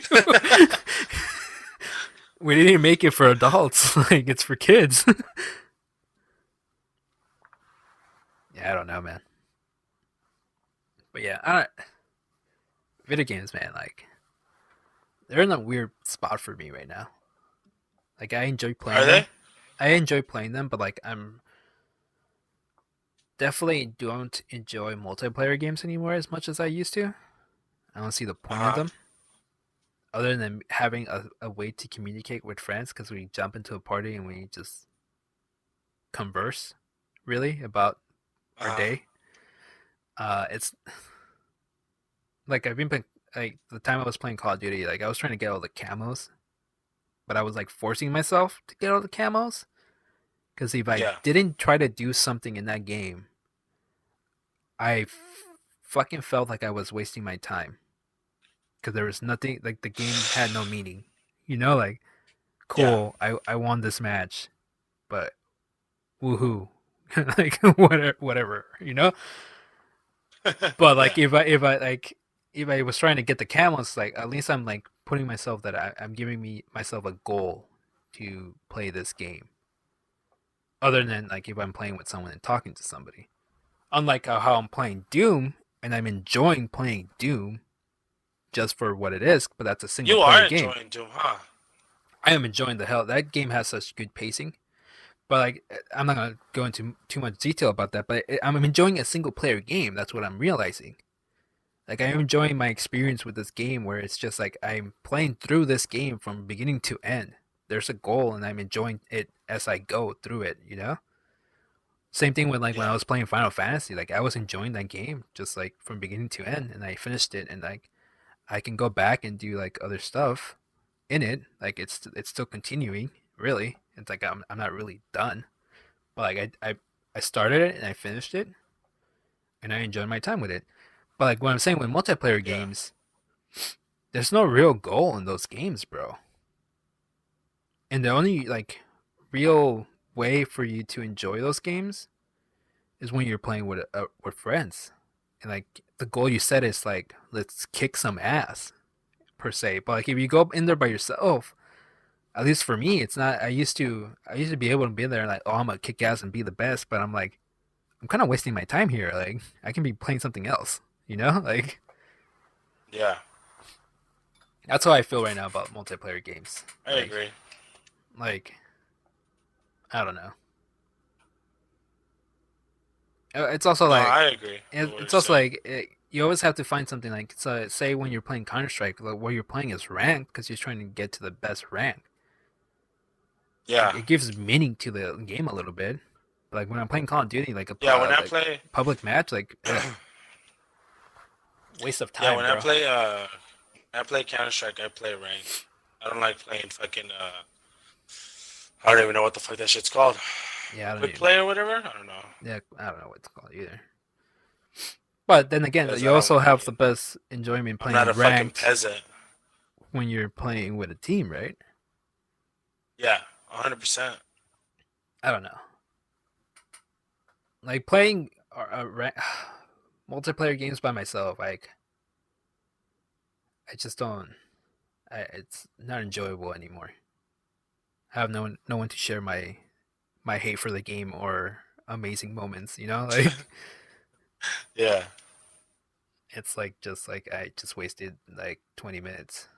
We didn't make it for adults. Like it's for kids. Yeah, I don't know, man. But yeah, video games, man. Like they're in a weird spot for me right now. Like I enjoy Are playing them. they? I enjoy playing them, but like I'm definitely don't enjoy multiplayer games anymore as much as I used to. I don't see the point of Uh huh. them other than having a way to communicate with friends because we jump into a party and we just converse really about Uh our huh. day. It's like I've been playing like the time I was playing Call of Duty, like I was trying to get all the camos, but I was like forcing myself to get all the camos because if I Yeah. didn't try to do something in that game, I fucking felt like I was wasting my time because there was nothing like the game had no meaning. You know, like Yeah. cool, I won this match, but woohoo, like whatever, you know. But Yeah. like if I was trying to get the camos, like at least I'm like putting myself that I'm giving me myself a goal to play this game. Other than like if I'm playing with someone and talking to somebody, unlike how I'm playing Doom and I'm enjoying playing Doom just for what it is, but that's a single You player are game. enjoying Doom, huh? I am enjoying the hell. That game has such good pacing. But like, I'm not gonna go into too much detail about that. But I'm enjoying a single player game. That's what I'm realizing. Like I'm enjoying my experience with this game, where it's just like I'm playing through this game from beginning to end. There's a goal, and I'm enjoying it as I go through it. You know. Same thing with like when Yeah. I was playing Final Fantasy. Like I was enjoying that game just like from beginning to end, and I finished it, and like I can go back and do like other stuff in it. Like it's still continuing. Really, it's like I'm not really done. But like I started it and I finished it and I enjoyed my time with it. But like what I'm saying with multiplayer Yeah. games, there's no real goal in those games, bro. And the only like real way for you to enjoy those games is when you're playing with friends. And like the goal you set is like let's kick some ass per se. But like if you go in there by yourself, at least for me, it's not. I used to be able to be there and like, oh, I'm gonna kick ass and be the best. But I'm like, I'm kind of wasting my time here. Like, I can be playing something else. You know, like Yeah. that's how I feel right now about multiplayer games. I agree. Like I don't know. It's also No, like I agree with what you're it's also saying. like you always have to find something like so. Say when you're playing Counter Strike, like, what you're playing is rank because you're trying to get to the best rank. Like Yeah. it gives meaning to the game a little bit. But like when I'm playing Call of Duty, like Yeah. When I like play, public match, like waste of yeah, time, bro. I play Counter Strike. I play rank. I don't like playing fucking. I don't even know what the fuck that shit's called. Yeah, I don't Quick even. play or whatever. I don't know. Yeah, I don't know what it's called either. But then again, Because you I don't. also I have the mean, best enjoyment I'm not playing a fucking ranked peasant. when you're playing with a team, right? Yeah. 100%. I don't know. Like playing multiplayer games by myself, like I just don't. It's not enjoyable anymore. I have no one to share my hate for the game or amazing moments. You know, like Yeah. it's like just like I just wasted like 20 minutes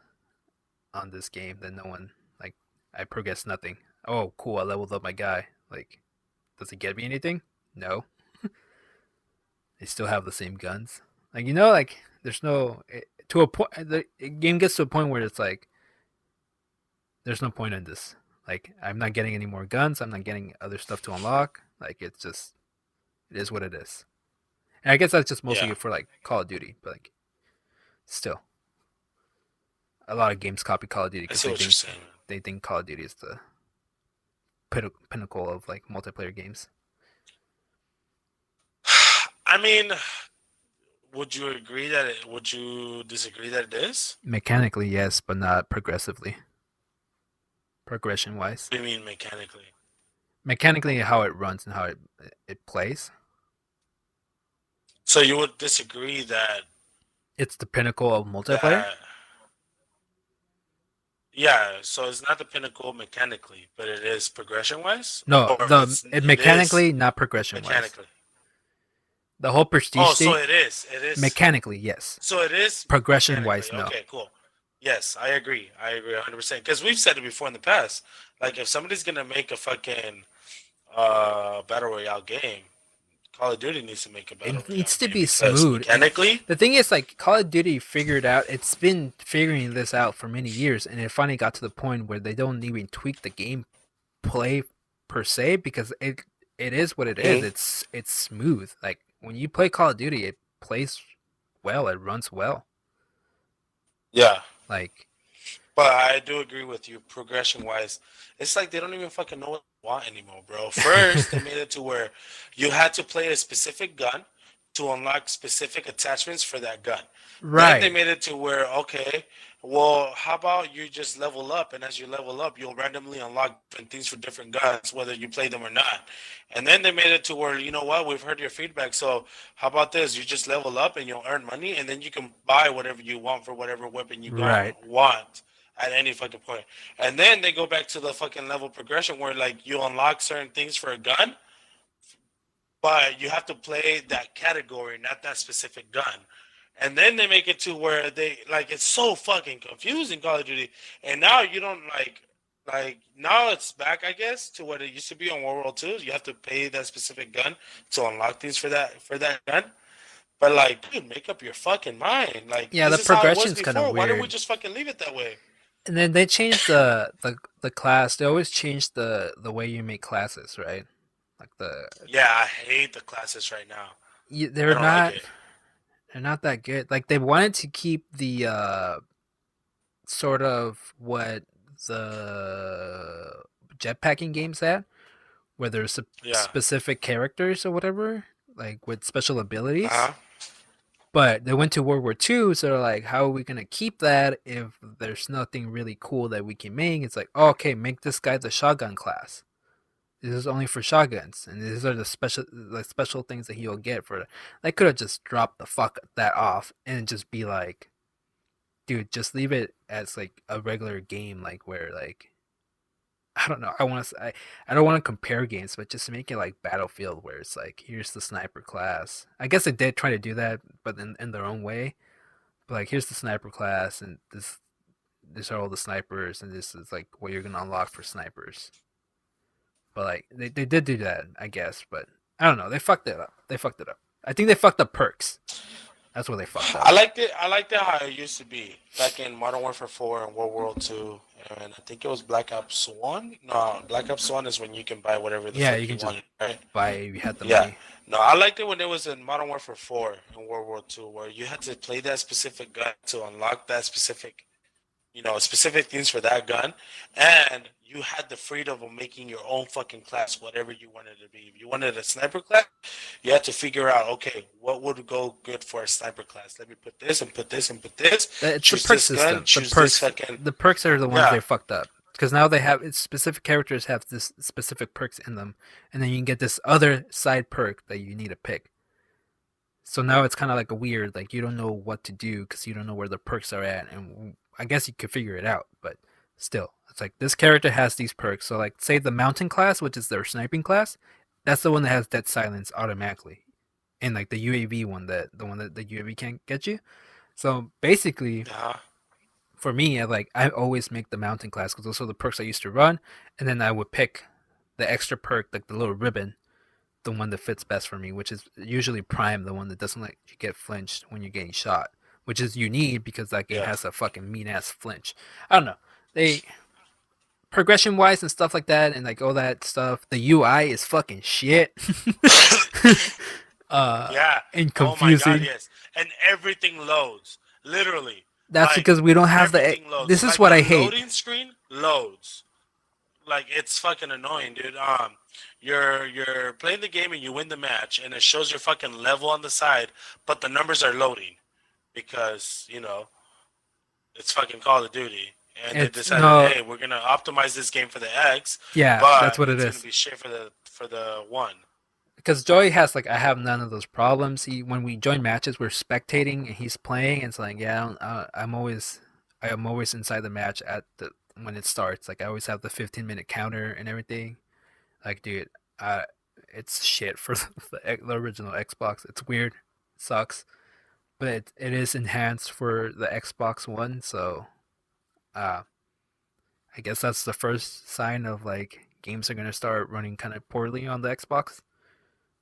on this game that no one like I progressed nothing. Oh, cool, I leveled up my guy. Like, does it get me anything? No. They still have the same guns. Like like there's no to a point. The game gets to a point where it's like there's no point in this. Like I'm not getting any more guns. I'm not getting other stuff to unlock. Like it's just it is what it is. And I guess that's just Yeah. mostly for like Call of Duty, but like still, a lot of games copy Call of Duty I because see what you're saying, man. they think Call of Duty is the pinnacle of like multiplayer games. I mean, would you agree that it? Would you disagree that it is? Mechanically, yes, but not progressively. Progression wise, What do you mean mechanically? Mechanically, how it runs and how it plays, So you would disagree that it's the pinnacle of multiplayer. that yeah, so it's not the pinnacle mechanically, but it is progression wise, No, or if it is mechanically, not progression wise. mechanically. The whole Oh, prestige so thing, it is. mechanically, yes. So it is Progression mechanically. wise, no. Okay, cool. Yes, I agree. I agree 100%. Because we've said it before in the past. Like, if somebody's gonna make a fucking battle royale game, Call of Duty needs to make a battle It royale needs to game be because smooth. And mechanically, the thing is, like, Call of Duty figured out, it's been figuring this out for many years, and it finally got to the point where they don't even tweak the gameplay per se because it is what it is. mhm, It's smooth. Like when you play Call of Duty, it plays well. It runs well. yeah. Like But I do agree with you. Progression wise, it's like they don't even fucking know what they want anymore, bro. First, they made it to where you had to play a specific gun to unlock specific attachments for that gun. Then they right, made it to where, okay, well, how about you just level up, and as you level up, you'll randomly unlock different things for different guns, whether you play them or not. And then they made it to where, you know what, we've heard your feedback, so how about this? You just level up and you'll earn money, and then you can buy whatever you want for whatever weapon you right. want at any fucking point. And then they go back to the fucking level progression where like you unlock certain things for a gun, but you have to play that category, not that specific gun. And then they make it to where they like it's so fucking confusing Call of Duty. And now you don't like now it's back I guess to what it used to be on World War II. You have to pay that specific gun to unlock things for that gun. But like, dude, make up your fucking mind. Like Yeah, the this is how it was progression's kind of before. Why don't we weird. just fucking leave it that way? And then they changed the class. They always change the way you make classes, right? Like Yeah, I hate the classes right now. I they're don't like not it. they're not that good. Like they wanted to keep the sort of what the jetpacking games had, where there's Yeah. specific characters or whatever, like with special Uh abilities. huh. But they went to World War II, so they're like, how are we gonna keep that if there's nothing really cool that we can make? It's like, oh, okay, make this guy the shotgun class. This is only for shotguns, and these are the special things that he'll get for it. They could have just dropped the fuck that off and just be like, dude, just leave it as like a regular game, like where like I don't know. I don't want to compare games, but just make it like Battlefield, where it's like here's the sniper class. I guess they did try to do that, but in their own way. But like here's the sniper class, and these are all the snipers, and this is like what you're gonna unlock for snipers. But like they did do that, I guess. But I don't know. They fucked it up. They fucked it up. I think they fucked up perks. That's what they fucked up. I liked it. I liked it how it used to be back in Modern Warfare 4 and World War II, and I think it was Black Ops 1. No, Black Ops 1 is when you can buy whatever the Yeah, fuck you you can just want, right? buy it if you had the Yeah. money. No, I liked it when it was in Modern Warfare 4 and World War II, where you had to play that specific gun to unlock that specific specific things for that gun, and you had the freedom of making your own fucking class, whatever you wanted to be. If you wanted a sniper class, you had to figure out, okay, what would go good for a sniper class? Let me put this and put this and put this. It's the Choose perk this gun. system. Choose this fucking The perks are the ones yeah, they fucked up because now they have specific characters have this specific perks in them, and then you can get this other side perk that you need to pick. So now it's kind of like a weird, like you don't know what to do because you don't know where the perks are at, and I guess you could figure it out, but still, it's like this character has these perks. So like, say the mountain class, which is their sniping class, that's the one that has dead silence automatically, and like the UAV one, the one that the UAV can't get you. So basically, yeah, for me, I always make the mountain class because those are the perks I used to run, and then I would pick the extra perk, like the little ribbon, the one that fits best for me, which is usually prime, the one that doesn't let you get flinched when you're getting shot, which is you need because that game yeah. has a fucking mean ass flinch. I don't know. They progression wise and stuff like that, and like all that stuff. The UI is fucking shit. uh, Yeah. and Oh my God, confusing. yes. And everything loads. Literally. That's Like because we don't have the. everything loads. This is Like what the I hate. loading screen loads. Like it's fucking annoying, dude. You're playing the game and you win the match, and it shows your fucking level on the side, but the numbers are loading because it's fucking Call of Duty, and they It's decided, no, hey, we're gonna optimize this game for the X, yeah, that's but what it it's gonna is. be shit for the one. Because Joey has like I have none of those problems. He when we join matches, we're spectating and he's playing. And it's like yeah, I'm always inside the match at the when it starts. Like I always have the 15-minute counter and everything. Like dude, uh, it's shit for the original Xbox. It's weird, it sucks, but it is enhanced for the Xbox One. So uh, I guess that's the first sign of like games are gonna start running kind of poorly on the Xbox,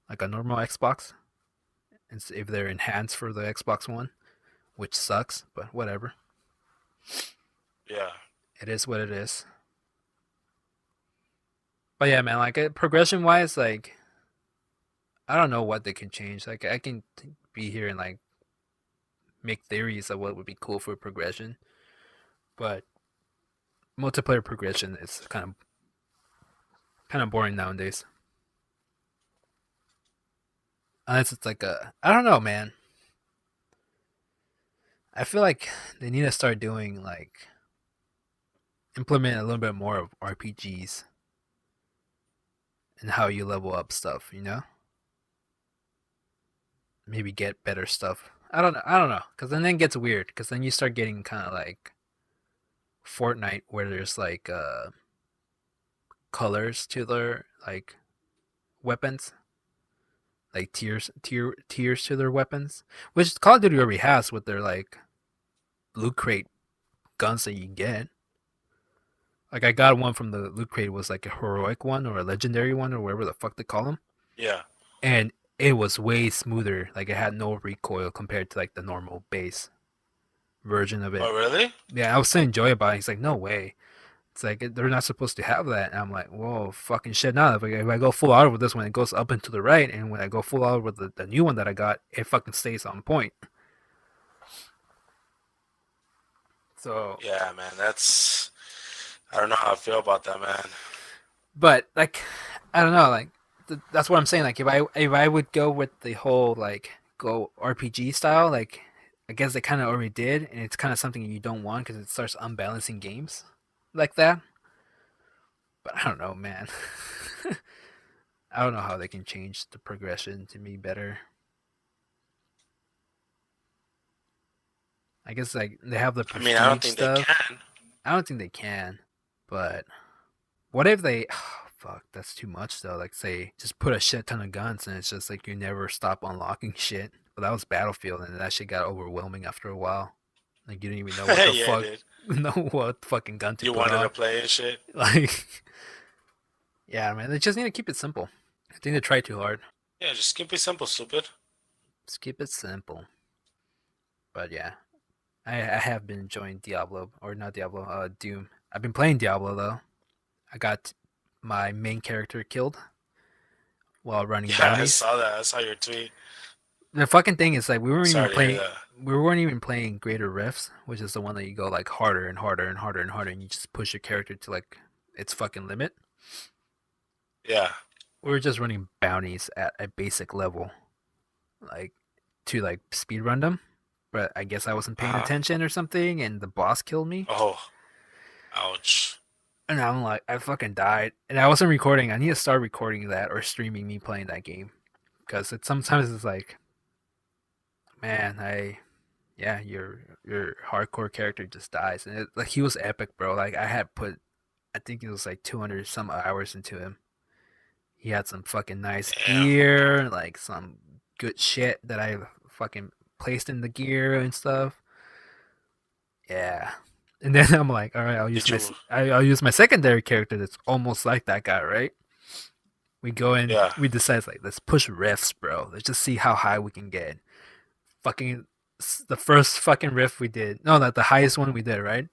like a normal Xbox. If they're enhanced for the Xbox One, which sucks, but whatever. Yeah. It is what it is. But yeah, man, like progression wise, like I don't know what they can change. Like I can be here and like make theories of what would be cool for progression, but multiplayer progression is kind of boring nowadays. Unless it's like a I don't know, man. I feel like they need to start doing like implement a little bit more of RPGs and how you level up stuff, you know? Maybe get better stuff. I don't know. I don't know. Because then it gets weird. Because then you start getting kind of like Fortnite, where there's like colors to their like weapons, like tiers to their weapons, which Call of Duty already has with their like loot crate guns that you get. Like I got one from the loot crate, was like a heroic one or a legendary one or whatever the fuck they call them, Yeah. and it was way smoother. Like it had no recoil compared to like the normal base version of it. Oh, really? Yeah, I was saying Joy about it. He's like, no way. It's like they're not supposed to have that. And I'm like, whoa, fucking shit. Now, if I go full auto with this one, it goes up and to the right. And when I go full auto with the new one that I got, it fucking stays on point. So, Yeah, man. I don't know how I feel about that, man. but like, I don't know. Like, that's what I'm saying. Like, if I would go with the whole like go RPG style, like, I guess they kind of already did, and it's kind of something you don't want because it starts unbalancing games like that. But I don't know, man. I don't know how they can change the progression to be better. I guess like they have the I mean, I don't prestige think they stuff. can. I don't think they can. But what if they? Oh, fuck, that's too much though. Like say, just put a shit ton of guns and it's just like you never stop unlocking shit. But that was Battlefield, and that shit got overwhelming after a while. Like you didn't even know what the Yeah, fuck, dude. know what fucking gun to You put wanted to on. play and shit. Like, yeah, man, they just need to keep it simple. I think they try too hard. Yeah, just keep it simple, stupid. Just keep it simple. But yeah, I have been enjoying Diablo or not Diablo, Doom. I've been playing Diablo though. I got my main character killed while running Yeah, I bounties. saw that. I saw your tweet. The fucking thing is like Sorry to hear that. we weren't even playing Greater Rifts, which is the one that you go like harder and harder and harder and harder and you just push your character to like its fucking limit. Yeah. We were just running bounties at a basic level, like to like speed run them. But I guess I wasn't paying Uh-huh. attention or something and the boss killed me. Oh, ouch. And I'm like, I fucking died. And I wasn't recording. I need to start recording that or streaming me playing that game. Because it sometimes it's like, man, yeah, your hardcore character just dies, and like he was epic, bro. Like I had put, I think it was like 200 some hours into him. He had some fucking nice Damn. gear, like some good shit that I fucking placed in the gear and stuff. Yeah. And then I'm like, all right, Did you? I'll use my secondary character that's almost like that guy, right? We go in, Yeah. we decide like let's push rifts, bro. Let's just see how high we can get. Fucking the first fucking rift we did, no, not the highest one we did, right?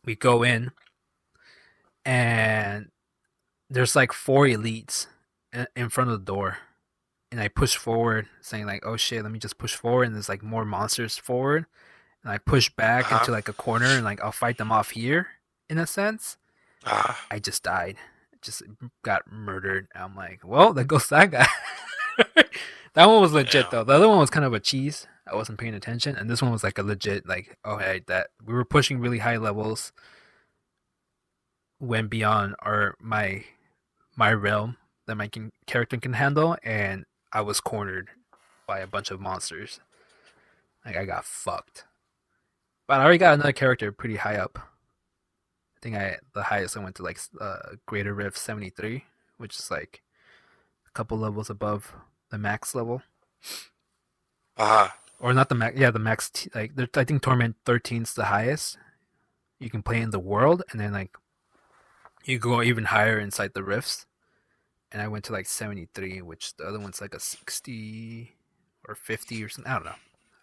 We go in and there's like four elites in front of the door, and I push forward, saying like, "Oh shit, let me just push forward." And there's like more monsters forward, and I push Uh back huh. into like a corner, and like I'll fight them off here, in a sense. Uh huh. I just died, just got murdered. I'm like, well, there goes that guy. That one was legit Damn. though. The other one was kind of a cheese. I wasn't paying attention, and this one was like a legit like, oh hey, that we were pushing really high levels, went beyond my realm that character can handle, and I was cornered by a bunch of monsters. Like I got fucked. But I already got another character pretty high up. I think the highest I went to like Greater Rift 73, which is like a couple levels above the max level. Uh huh. Or not the max, yeah, the max. Like I think Torment 13 is the highest you can play in the world, and then like you go even higher inside the rifts. And I went to like 73, which the other one's like a 60 or 50 or something. I don't know.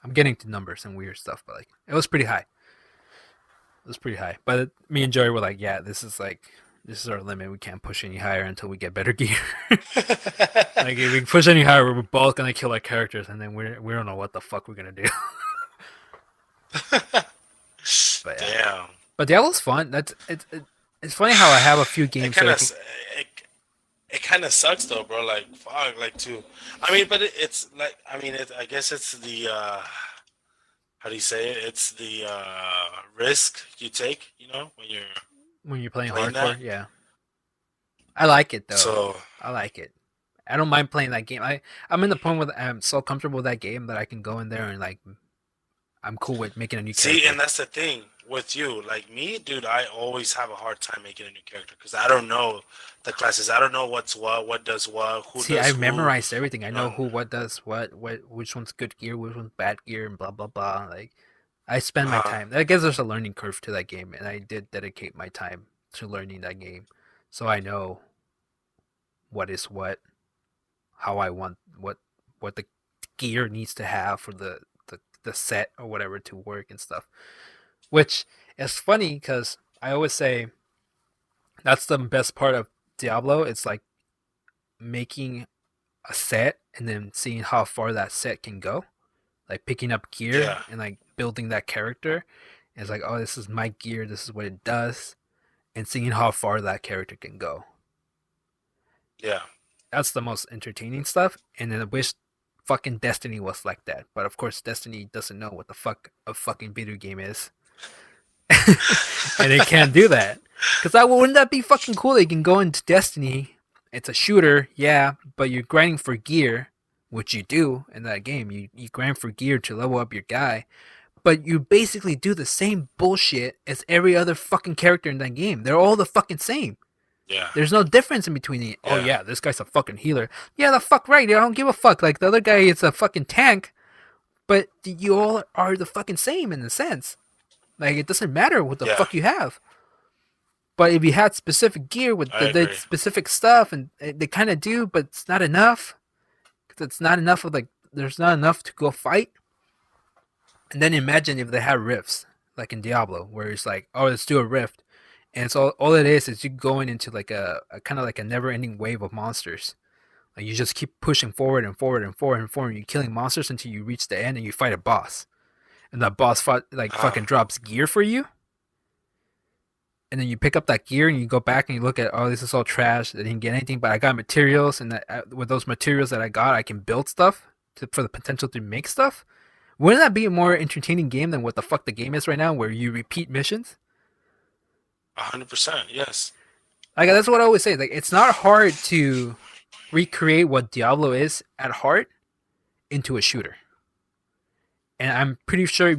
I'm getting to numbers and weird stuff, but like it was pretty high. It was pretty high. But me and Joey were like, yeah, this is our limit. We can't push any higher until we get better gear. Like if we push any higher, we're both gonna kill our characters, and then we don't know what the fuck we're gonna do. But yeah. Damn. But Diablo's fun. It's funny how I have a few It games kind that I of can. it, it kind of sucks though, bro. Like fuck, like to. I mean, but it's like I mean, I guess it's the how do you say it? It's the risk you take, When you're playing playing that. hardcore. Yeah, I like it though. So I like it. I don't mind playing that game. I'm in the point where I'm so comfortable with that game that I can go in there and like I'm cool with making a new see, character. and that's the thing with you. Like me, dude, I always have a hard time making a new character because I don't know the classes. I don't know what does what, who See, does I who. memorized everything. I know None. who, what does what, which one's good gear, which one's bad gear, and blah blah blah. Like I spend my Uh, time. I guess there's a learning curve to that game, and I did dedicate my time to learning that game, so I know what is what, how I want what the gear needs to have for the set or whatever to work and stuff. Which is funny because I always say that's the best part of Diablo. It's like making a set and then seeing how far that set can go. Like picking up gear yeah, and like building that character. And it's like, oh, this is my gear, this is what it does, and seeing how far that character can go. yeah. That's the most entertaining stuff. And then I wish fucking Destiny was like that. But of course, Destiny doesn't know what the fuck a fucking video game is. And it can't do that. Because wouldn't that be fucking cool? They can go into Destiny. It's a shooter, yeah, but you're grinding for gear, which you do in that game. You grind for gear to level up your guy, but you basically do the same bullshit as every other fucking character in that game. They're all the fucking same. Yeah, There's no difference in between the, oh yeah, yeah, this guy's a fucking healer. Yeah, the fuck right. I don't give a fuck. Like the other guy is a fucking tank, but you all are the fucking same in a sense. Like it doesn't matter what the yeah. fuck you have. But if you had specific gear with I the agree. specific stuff, and they kind of do, but it's not enough. Cause it's not enough of like, there's not enough to go fight. And then imagine if they had rifts, like in Diablo, where it's like, oh, let's do a rift, and so all it is you going into like a kind of like a never-ending wave of monsters. Like you just keep pushing forward and forward and forward and forward. And you're killing monsters until you reach the end and you fight a boss, and that boss like Uh, fucking drops gear for you, and then you pick up that gear and you go back and you look at, oh, this is all trash. I didn't get anything, but I got materials, and with those materials that I got, I can build stuff for the potential to make stuff. Wouldn't that be a more entertaining game than what the fuck the game is right now, where you repeat missions? 100%. Yes. Like that's what I always say. Like it's not hard to recreate what Diablo is at heart into a shooter, and I'm pretty sure you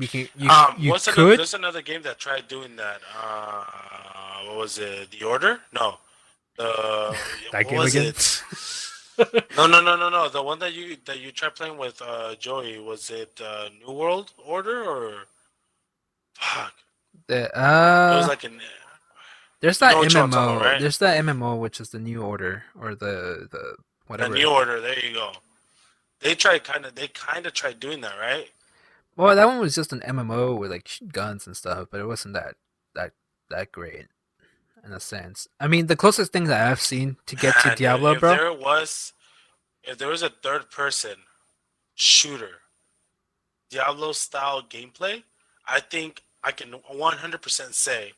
What's another? could There's another game that tried doing that. What was it? The Order? No. The that what game was again. it? No, no, no, no, no. The one that you tried playing with Joey, was it New World Order or fuck? the It was like an. There's You that know what I'm talking about, MMO. right? There's that MMO which is the New Order or the The whatever. New Order. There you go. They tried kind of. They kind of tried doing that, right? Well, that one was just an MMO with like guns and stuff, but it wasn't that that great in a sense. I mean, the closest thing that I've seen to get to And Diablo, if bro. there was a third person shooter Diablo style gameplay, I think I can 100% say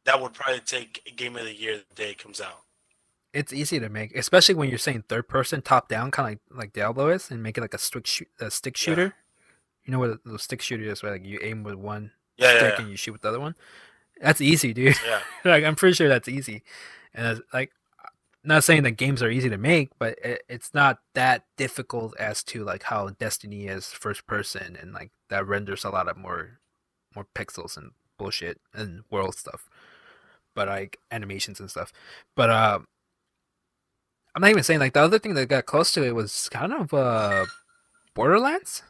that would probably take Game of the Year the day it comes out. It's easy to make, especially when you're saying third person, top down, kind of like Diablo is, and make it like a stick Yeah, shooter. You know what those stick shooters where like you aim with one Yeah, yeah, stick yeah, and you shoot with the other one? That's easy, dude. yeah. Like I'm pretty sure that's easy. And like not saying that games are easy to make, but it's not that difficult as to like how Destiny is first person and like that renders a lot of more pixels and bullshit and world stuff, but like animations and stuff. But I'm not even saying like the other thing that got close to it was kind of Borderlands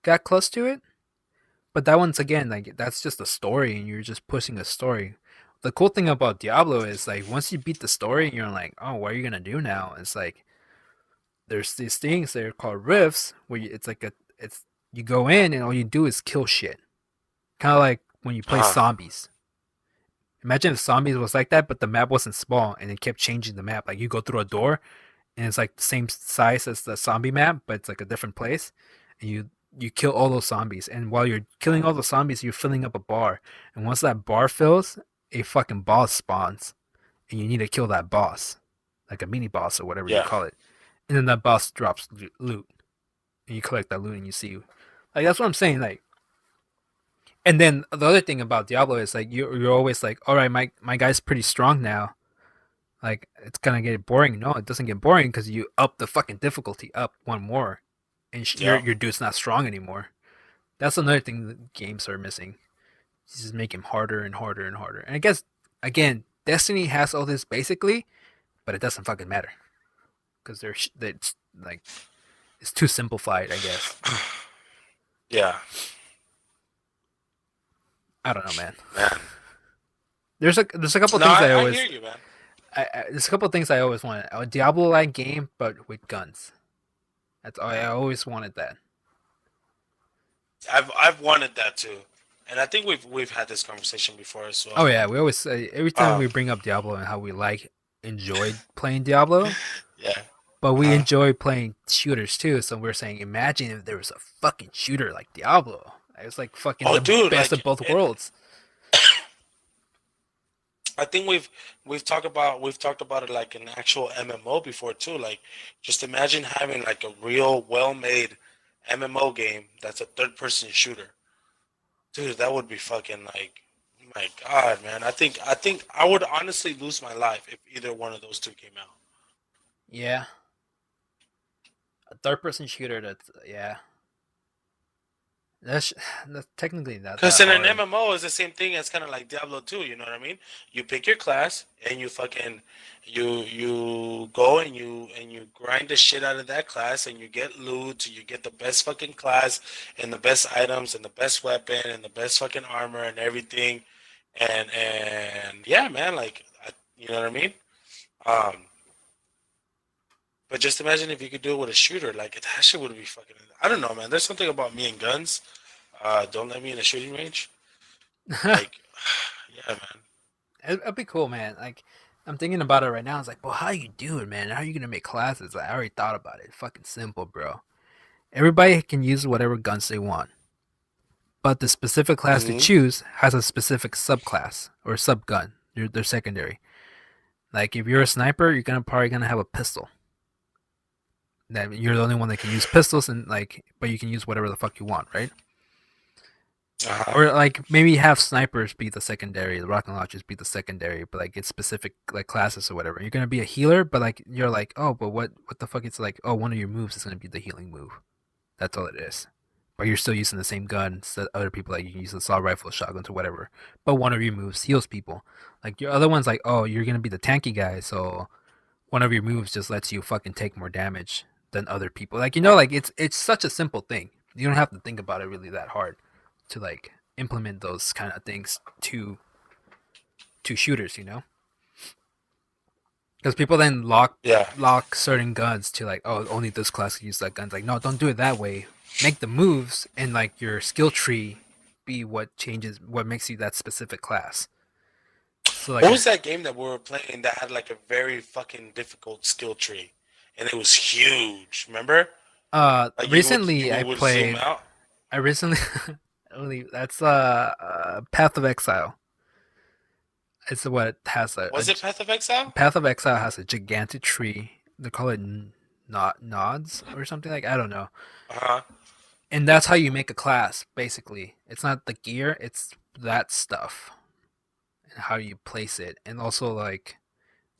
got close to it, but that one's again like that's just a story and you're just pushing a story. The cool thing about Diablo is like once you beat the story, you're like, oh, what are you gonna do now? It's like there's these things that are called rifts where it's like it's you go in and all you do is kill shit, kind of like when you play Uh huh. zombies. Imagine if zombies was like that, but the map wasn't small and it kept changing the map. Like you go through a door and it's like the same size as the zombie map, but it's like a different place, and you kill all those zombies. And while you're killing all the zombies, you're filling up a bar. And once that bar fills, a fucking boss spawns, and you need to kill that boss, like a mini boss or whatever you Yeah. call it. And then that boss drops loot, and you collect that loot, and you see, like that's what I'm saying, like. And then the other thing about Diablo is like you're always like, all right, my guy's pretty strong now. Like it's gonna get boring. No, it doesn't get boring because you up the fucking difficulty up one more, and Yeah. your dude's not strong anymore. That's another thing that games are missing. You just make him harder and harder and harder. And I guess again, Destiny has all this basically, but it doesn't fucking matter because it's like it's too simplified. I guess Yeah. I don't know, man. Man. There's a couple No, things I I hear always you, man. there's a couple things I always wanted. A Diablo like game, but with guns. That's I always wanted that. I've wanted that too, and I think we've had this conversation before as Oh well. yeah, we always say every time Um. we bring up Diablo and how we like enjoyed playing Diablo, Yeah. but we Uh. enjoy playing shooters too. So we're saying, imagine if there was a fucking shooter like Diablo. It was like fucking Oh, the dude, best of like both worlds. I think we've talked about it like an actual MMO before too. Like, just imagine having like a real well-made MMO game that's a third-person shooter, dude. That would be fucking like, my God, man. I think I would honestly lose my life if either one of those two came out. Yeah, a third person shooter. That's yeah. That's that's technically not Because that in an hard. MMO is the same thing as kind of like Diablo 2, you know what I mean? You pick your class and you fucking you go and you grind the shit out of that class and you get loot, you get the best fucking class and the best items and the best weapon and the best fucking armor and everything. And yeah, man, like you know what I mean? Um but just imagine if you could do it with a shooter, like that shit would be fucking I don't know, man. There's something about me and guns. Don't let me in a shooting range. Like, yeah, man. It'd be cool, man. Like, I'm thinking about it right now. It's like, well, how you do it, man? How are you gonna make classes? Like, I already thought about it. Fucking simple, bro. Everybody can use whatever guns they want, but the specific class to Hmm. choose has a specific subclass or subgun. They're secondary. Like, if you're a sniper, you're gonna probably gonna have a pistol. That you're the only one that can use pistols, and like, but you can use whatever the fuck you want, right? Uh-huh. Or like maybe have snipers be the secondary, the rocket launchers be the secondary, but like it's specific like classes or whatever. You're gonna be a healer, but like you're like, oh, but what the fuck? It's like, oh, one of your moves is gonna be the healing move. That's all it is. But you're still using the same guns that other people like you can use assault rifle, shotguns, or whatever. But one of your moves heals people. Like your other one's like, oh, you're gonna be the tanky guy, so one of your moves just lets you fucking take more damage than other people. Like like it's such a simple thing. You don't have to think about it really that hard to like implement those kind of things to shooters, because people then Yeah. lock certain guns to like, oh, only this class can use that gun. Like, no, don't do it that way. Make the moves and like your skill tree be what makes you that specific class. So like What was that game that we were playing that had like a very fucking difficult skill tree, and it was huge? Remember? Like recently you would zoom out. I recently only that's Path of Exile. It's what has Was it Path of Exile? Path of Exile has a gigantic tree. They call it not nods or something like, I don't know. Uh huh. And that's how you make a class, basically. It's not the gear, it's that stuff and how you place it. And also like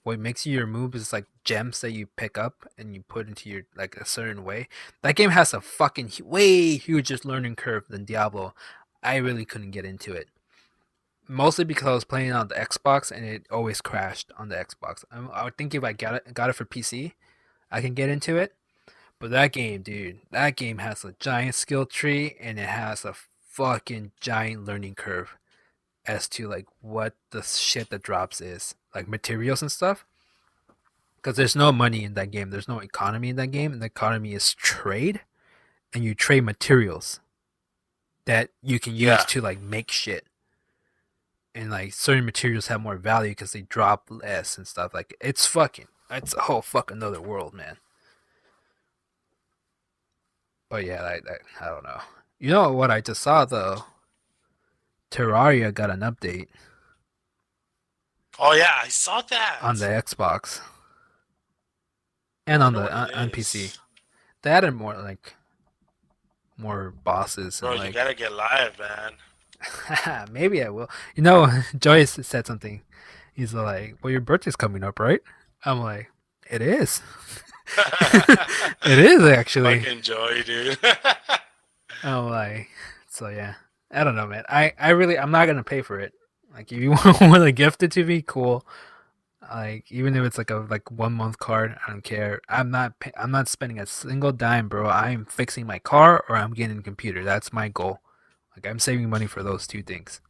what makes you your move is like gems that you pick up and you put into your like a certain way. That game has a fucking way hugest learning curve than Diablo. I really couldn't get into it. Mostly because I was playing on the Xbox and it always crashed on the Xbox. I would think if I got it for PC, I can get into it. But that game, dude, that game has a giant skill tree and it has a fucking giant learning curve as to like what the shit that drops is, like materials and stuff. Because there's no money in that game, there's no economy in that game, and the economy is trade, and you trade materials that you can use Yeah. to like make shit. And like certain materials have more value because they drop less and stuff. Like it's a whole fucking another world, man. But yeah, I don't know. You know what I just saw though? Terraria got an update Oh yeah, I saw on the that. Xbox I and on wonder the what it on PC. is. They added more bosses Bro, and you like gotta get live, man. maybe I will. You know, Joyce said something. He's like, "Well, your birthday's coming up, right?" I'm like, "It is. It is actually." Fucking joy, dude. I'm like, so yeah. I don't know, man. I'm not gonna pay for it. Like, if you want to gift it to me, cool. Like, even if it's like a 1 month card, I don't care. I'm not spending a single dime, bro. I'm fixing my car or I'm getting a computer. That's my goal. Like, I'm saving money for those two things.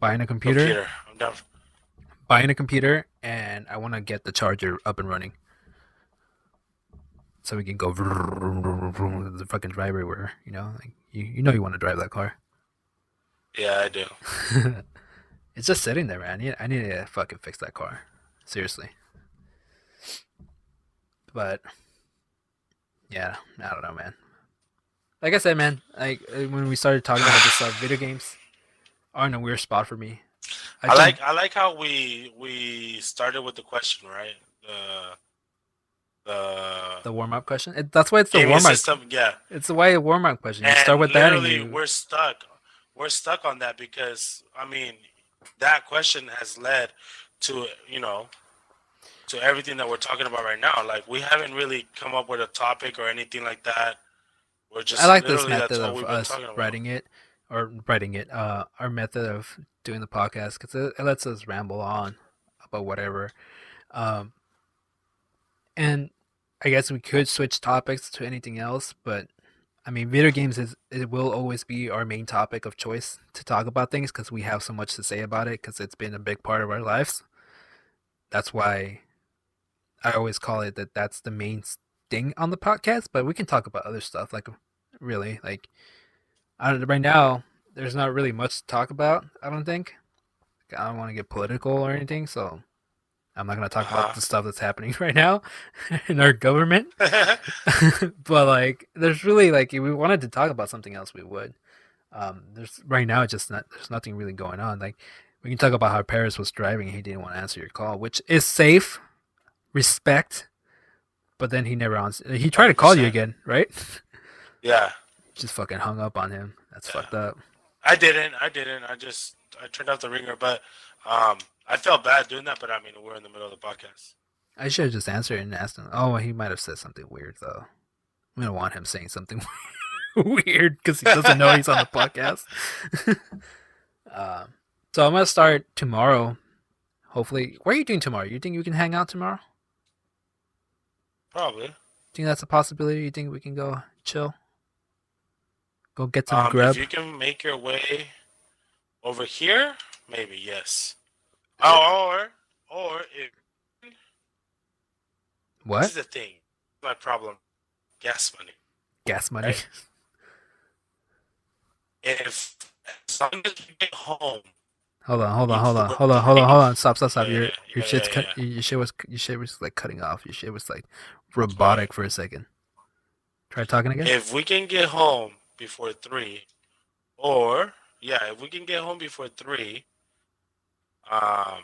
Buying a computer, Computer. I'm down. and I want to get the charger up and running so we can go the fucking drive everywhere. You know, like you know you want to drive that car. Yeah, I do. It's just sitting there, man. I need to fucking fix that car. Seriously. But yeah, I don't know, man. Like I said, man, like when we started talking about this stuff, video games are in a weird spot for me. I think I like how we started with the question, right? The the warm up question. That's why it's the gaming warm up. system, yeah. It's why a warm up question. You start And with that, and literally you we're stuck. We're stuck on that because I mean that question has led to, to everything that we're talking about right now. Like we haven't really come up with a topic or anything like that. We're I just like this literally method that's all of we've been us talking about. writing it or writing it. Our method of doing the podcast because it lets us ramble on about whatever. Um, and I guess we could switch topics to anything else, but I mean, video games is it will always be our main topic of choice to talk about things because we have so much to say about it because it's been a big part of our lives. That's why I always call it that's the main thing on the podcast. But we can talk about other stuff, like really, like right now. There's not really much to talk about. I don't think. I don't want to get political or anything, so I'm not gonna talk about Uh the stuff that's happening right now in our government. huh. But like, there's really like, if we wanted to talk about something else, we would. There's right now, it's just not. There's nothing really going on. Like, we can talk about how Paris was driving and he didn't want to answer your call, which is safe, respect. But then he never answered. He tried to Hundred call you percent. again, right? Yeah. Just fucking hung up on him. That's Yeah. fucked up. I didn't. I didn't. I turned off the ringer, but I felt bad doing that. But I mean, we're in the middle of the podcast. I should have just answered and asked him. Oh, he might have said something weird though. We don't want him saying something weird because he doesn't know he's on the podcast. um, so I'm gonna start tomorrow. Hopefully, what are you doing tomorrow? You think you can hang out tomorrow? Probably. Think that's a possibility? You think we can go chill, go get some If grub? you can make your way over here, maybe yes. Uh, Or if this What? is the thing, my problem, gas money, Gas money? right? If as long as you get home Hold on, hold on, hold on, before hold on, hold on, hold 3, on. Stop, stop, yeah, stop. yeah, Your yeah, shit's yeah, cut. yeah. Your shit was like cutting off. Your shit was like What? robotic for a second. Try talking again. If we can get home before 3, or yeah, if we can get home before 3, um,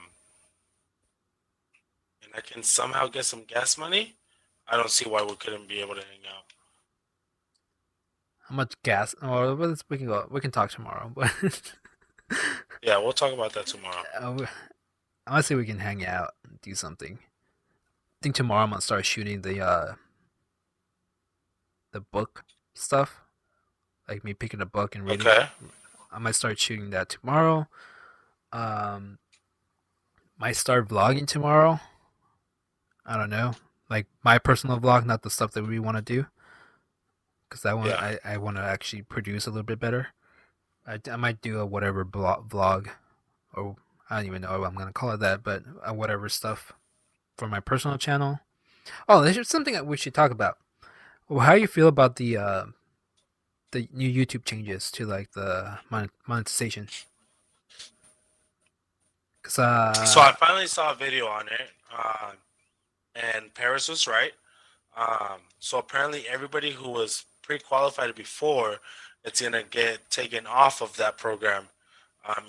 and I can somehow get some gas money, I don't see why we couldn't be able to hang out. how much gas? Or we can go. We can talk tomorrow. But Yeah, we'll talk about that tomorrow. uh, I want to see if we can hang out and do something. I think tomorrow I'm gonna start shooting the book stuff, like me picking a book and reading. Okay. I might start shooting that tomorrow. Um, might start vlogging tomorrow. I don't know, like my personal vlog, not the stuff that we want to do, because Yeah. I want to actually produce a little bit better. I might do a whatever vlog, or I don't even know what I'm gonna call it that, but whatever stuff for my personal channel. Oh, there's something that we should talk about. Well, how you feel about the new YouTube changes to like the monetization? Cause So I finally saw a video on it, and Paris was right. So apparently, everybody who was pre-qualified before, it's gonna get taken off of that program,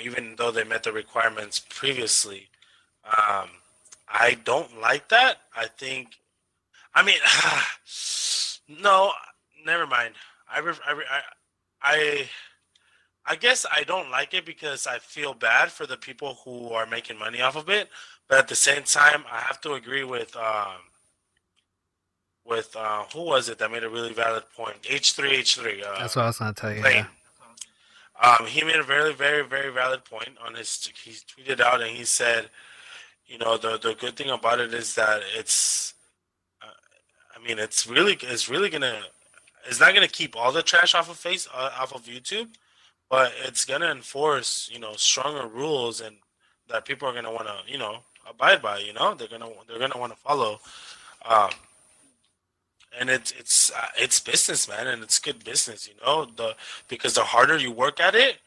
even though they met the requirements previously. Um, I don't like that. I think. I mean, no, never mind. I, re- I, I guess I don't like it because I feel bad for the people who are making money off of it. But at the same time, I have to agree with who was it that made a really valid point? H3H3 that's what I was gonna tell you. Yeah, Plane. He made a very very valid point on his. He tweeted out and he said, you know, the good thing about it is that it's. Uh, I mean, it's really gonna. It's not gonna keep all the trash off of YouTube, but it's gonna enforce, you know, stronger rules and that people are gonna want to, you know, abide by. You know, they're gonna want to follow. Um, and it's business, man, and it's good business. You know, because the harder you work at it,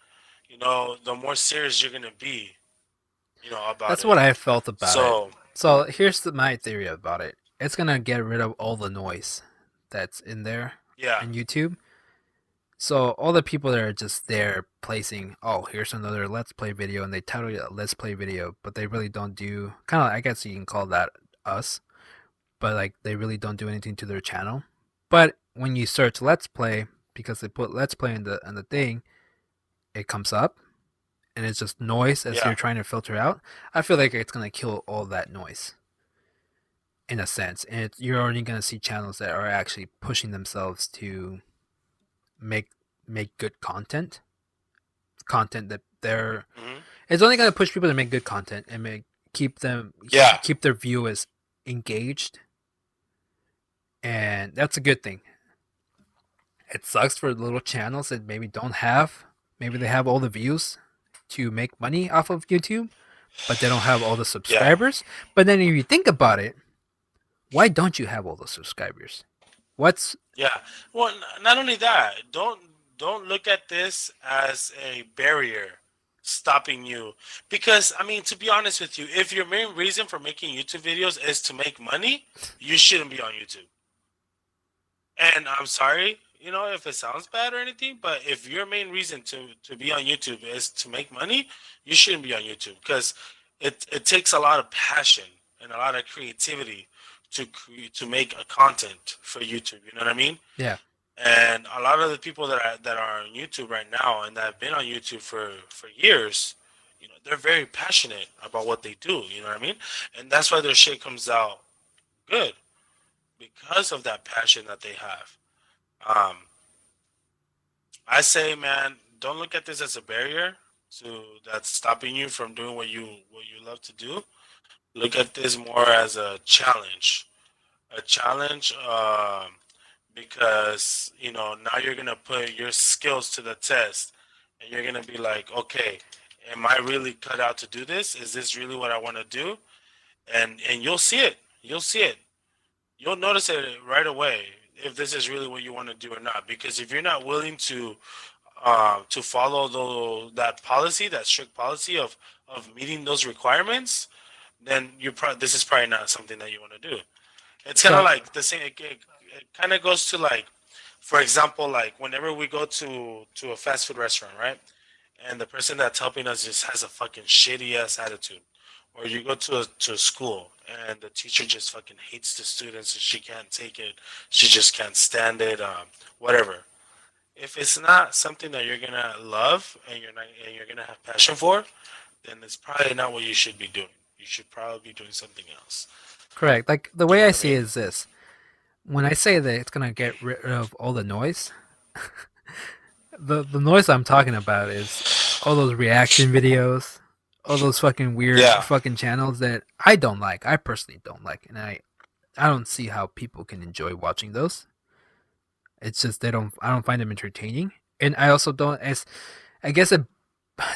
you know, the more serious you're gonna be, you know, about that's it. what I felt about it. So So here's my theory about it. It's gonna get rid of all the noise that's in there yeah, in YouTube. So all the people that are just there placing, oh, here's another Let's Play video, and they title it a Let's Play video, but they really don't do kind of. I guess you can call that us, but like they really don't do anything to their channel. But when you search Let's Play, because they put Let's Play in the thing, it comes up, and it's just noise as yeah, you're trying to filter out. I feel like it's gonna kill all that noise in a sense, and you're only gonna see channels that are actually pushing themselves to make make good content that they're. hmm It's only gonna push people to make good content and make keep them yeah, keep their viewers engaged, and that's a good thing. It sucks for little channels that maybe they have all the views to make money off of YouTube, but they don't have all the yeah, subscribers. But then if you think about it, why don't you have all the subscribers? What's yeah. Well, not only that, don't look at this as a barrier stopping you, because I mean, to be honest with you, if your main reason for making YouTube videos is to make money, you shouldn't be on YouTube. And I'm sorry, you know, if it sounds bad or anything, but if your main reason to be on YouTube is to make money, you shouldn't be on YouTube, because it takes a lot of passion and a lot of creativity to make a content for YouTube. You know what I mean? yeah? And a lot of the people that are on YouTube right now and that have been on YouTube for years, you know, they're very passionate about what they do. You know what I mean? And that's why their shit comes out good, because of that passion that they have. Um, I say, man, don't look at this as a barrier to that's stopping you from doing what you love to do. Look at this more as a challenge, because you know now you're gonna put your skills to the test, and you're gonna be like, okay, am I really cut out to do this? Is this really what I want to do? And you'll see it. You'll see it. You'll notice it right away if this is really what you want to do or not. Because if you're not willing to follow that policy, that strict policy of meeting those requirements, then this is probably not something that you want to do. It's kind of So like the same. It kind of goes to like, for example, like whenever we go to a fast food restaurant, right? And the person that's helping us just has a fucking shitty ass attitude, or you go to a school and the teacher just fucking hates the students and she can't take it, she just can't stand it, whatever. if it's not something that you're gonna love and you're gonna have passion for, then it's probably not what you should be doing. You should probably be doing something else. Correct. Like the You way know I what I see mean? it is this: when I say that it's gonna get rid of all the noise, the noise I'm talking about is all those reaction videos, all those fucking weird Yeah. fucking channels that I don't like. I personally don't like, and I don't see how people can enjoy watching those. It's just they don't. I don't find them entertaining, and I also don't. As I guess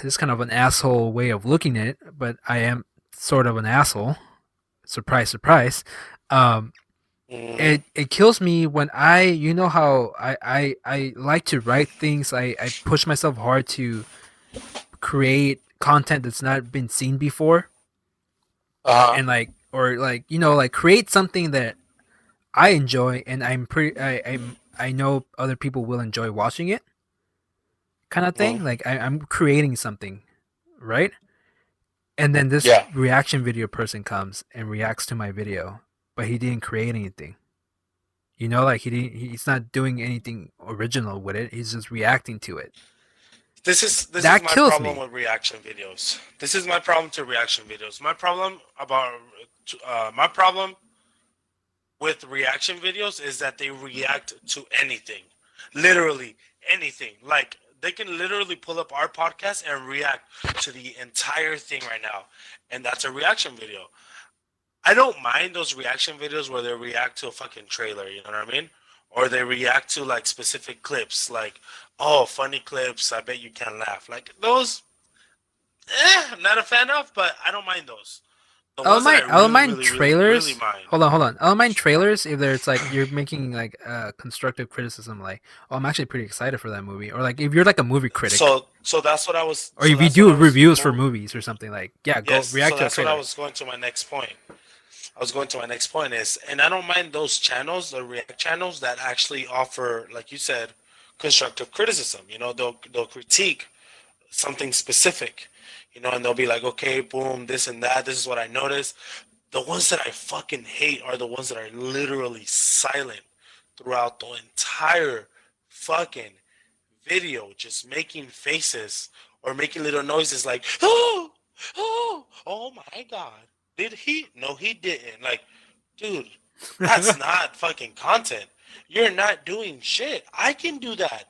it's kind of an asshole way of looking at it, but I am sort of an asshole. Surprise, surprise. Um, Hmm. it kills me when you know how I like to write things. I push myself hard to create content that's not been seen before, Uh huh. and like or like like create something that I enjoy, and I know other people will enjoy watching it, kind of Hmm. thing. Like I'm creating something, right? And then this Yeah. reaction video person comes and reacts to my video, but he didn't create anything. Like he's not doing anything original with it. He's just reacting to it. This is That my kills problem me. with reaction videos. This is my problem to reaction videos. My problem with reaction videos is that they react to anything, literally anything. Like they can literally pull up our podcast and react to the entire thing right now, and that's a reaction video. I don't mind those reaction videos where they react to a fucking trailer, you know what I mean? Or they react to like specific clips, like, oh, funny clips, I bet you can laugh. Like those, I'm not a fan of, but I don't mind those. The ones that I I don't really, mind really, really, really trailers. mind. Hold on. I don't mind trailers if there's like you're making like constructive criticism, like, oh, I'm actually pretty excited for that movie, or like if you're like a movie critic, So that's what I was. or So if you that's what do I was. reviews for movies or something, like, yeah, go Yes. So react to a that's what I trailer. was going to my next point. I was going to my next point is, and I don't mind those channels, the React channels that actually offer, like you said, constructive criticism. They'll critique something specific. And they'll be like, okay, boom, this and that. This is what I noticed. The ones that I fucking hate are the ones that are literally silent throughout the entire fucking video, just making faces or making little noises like, oh my god. Did he? No, he didn't. Like, dude, that's not fucking content. You're not doing shit. I can do that.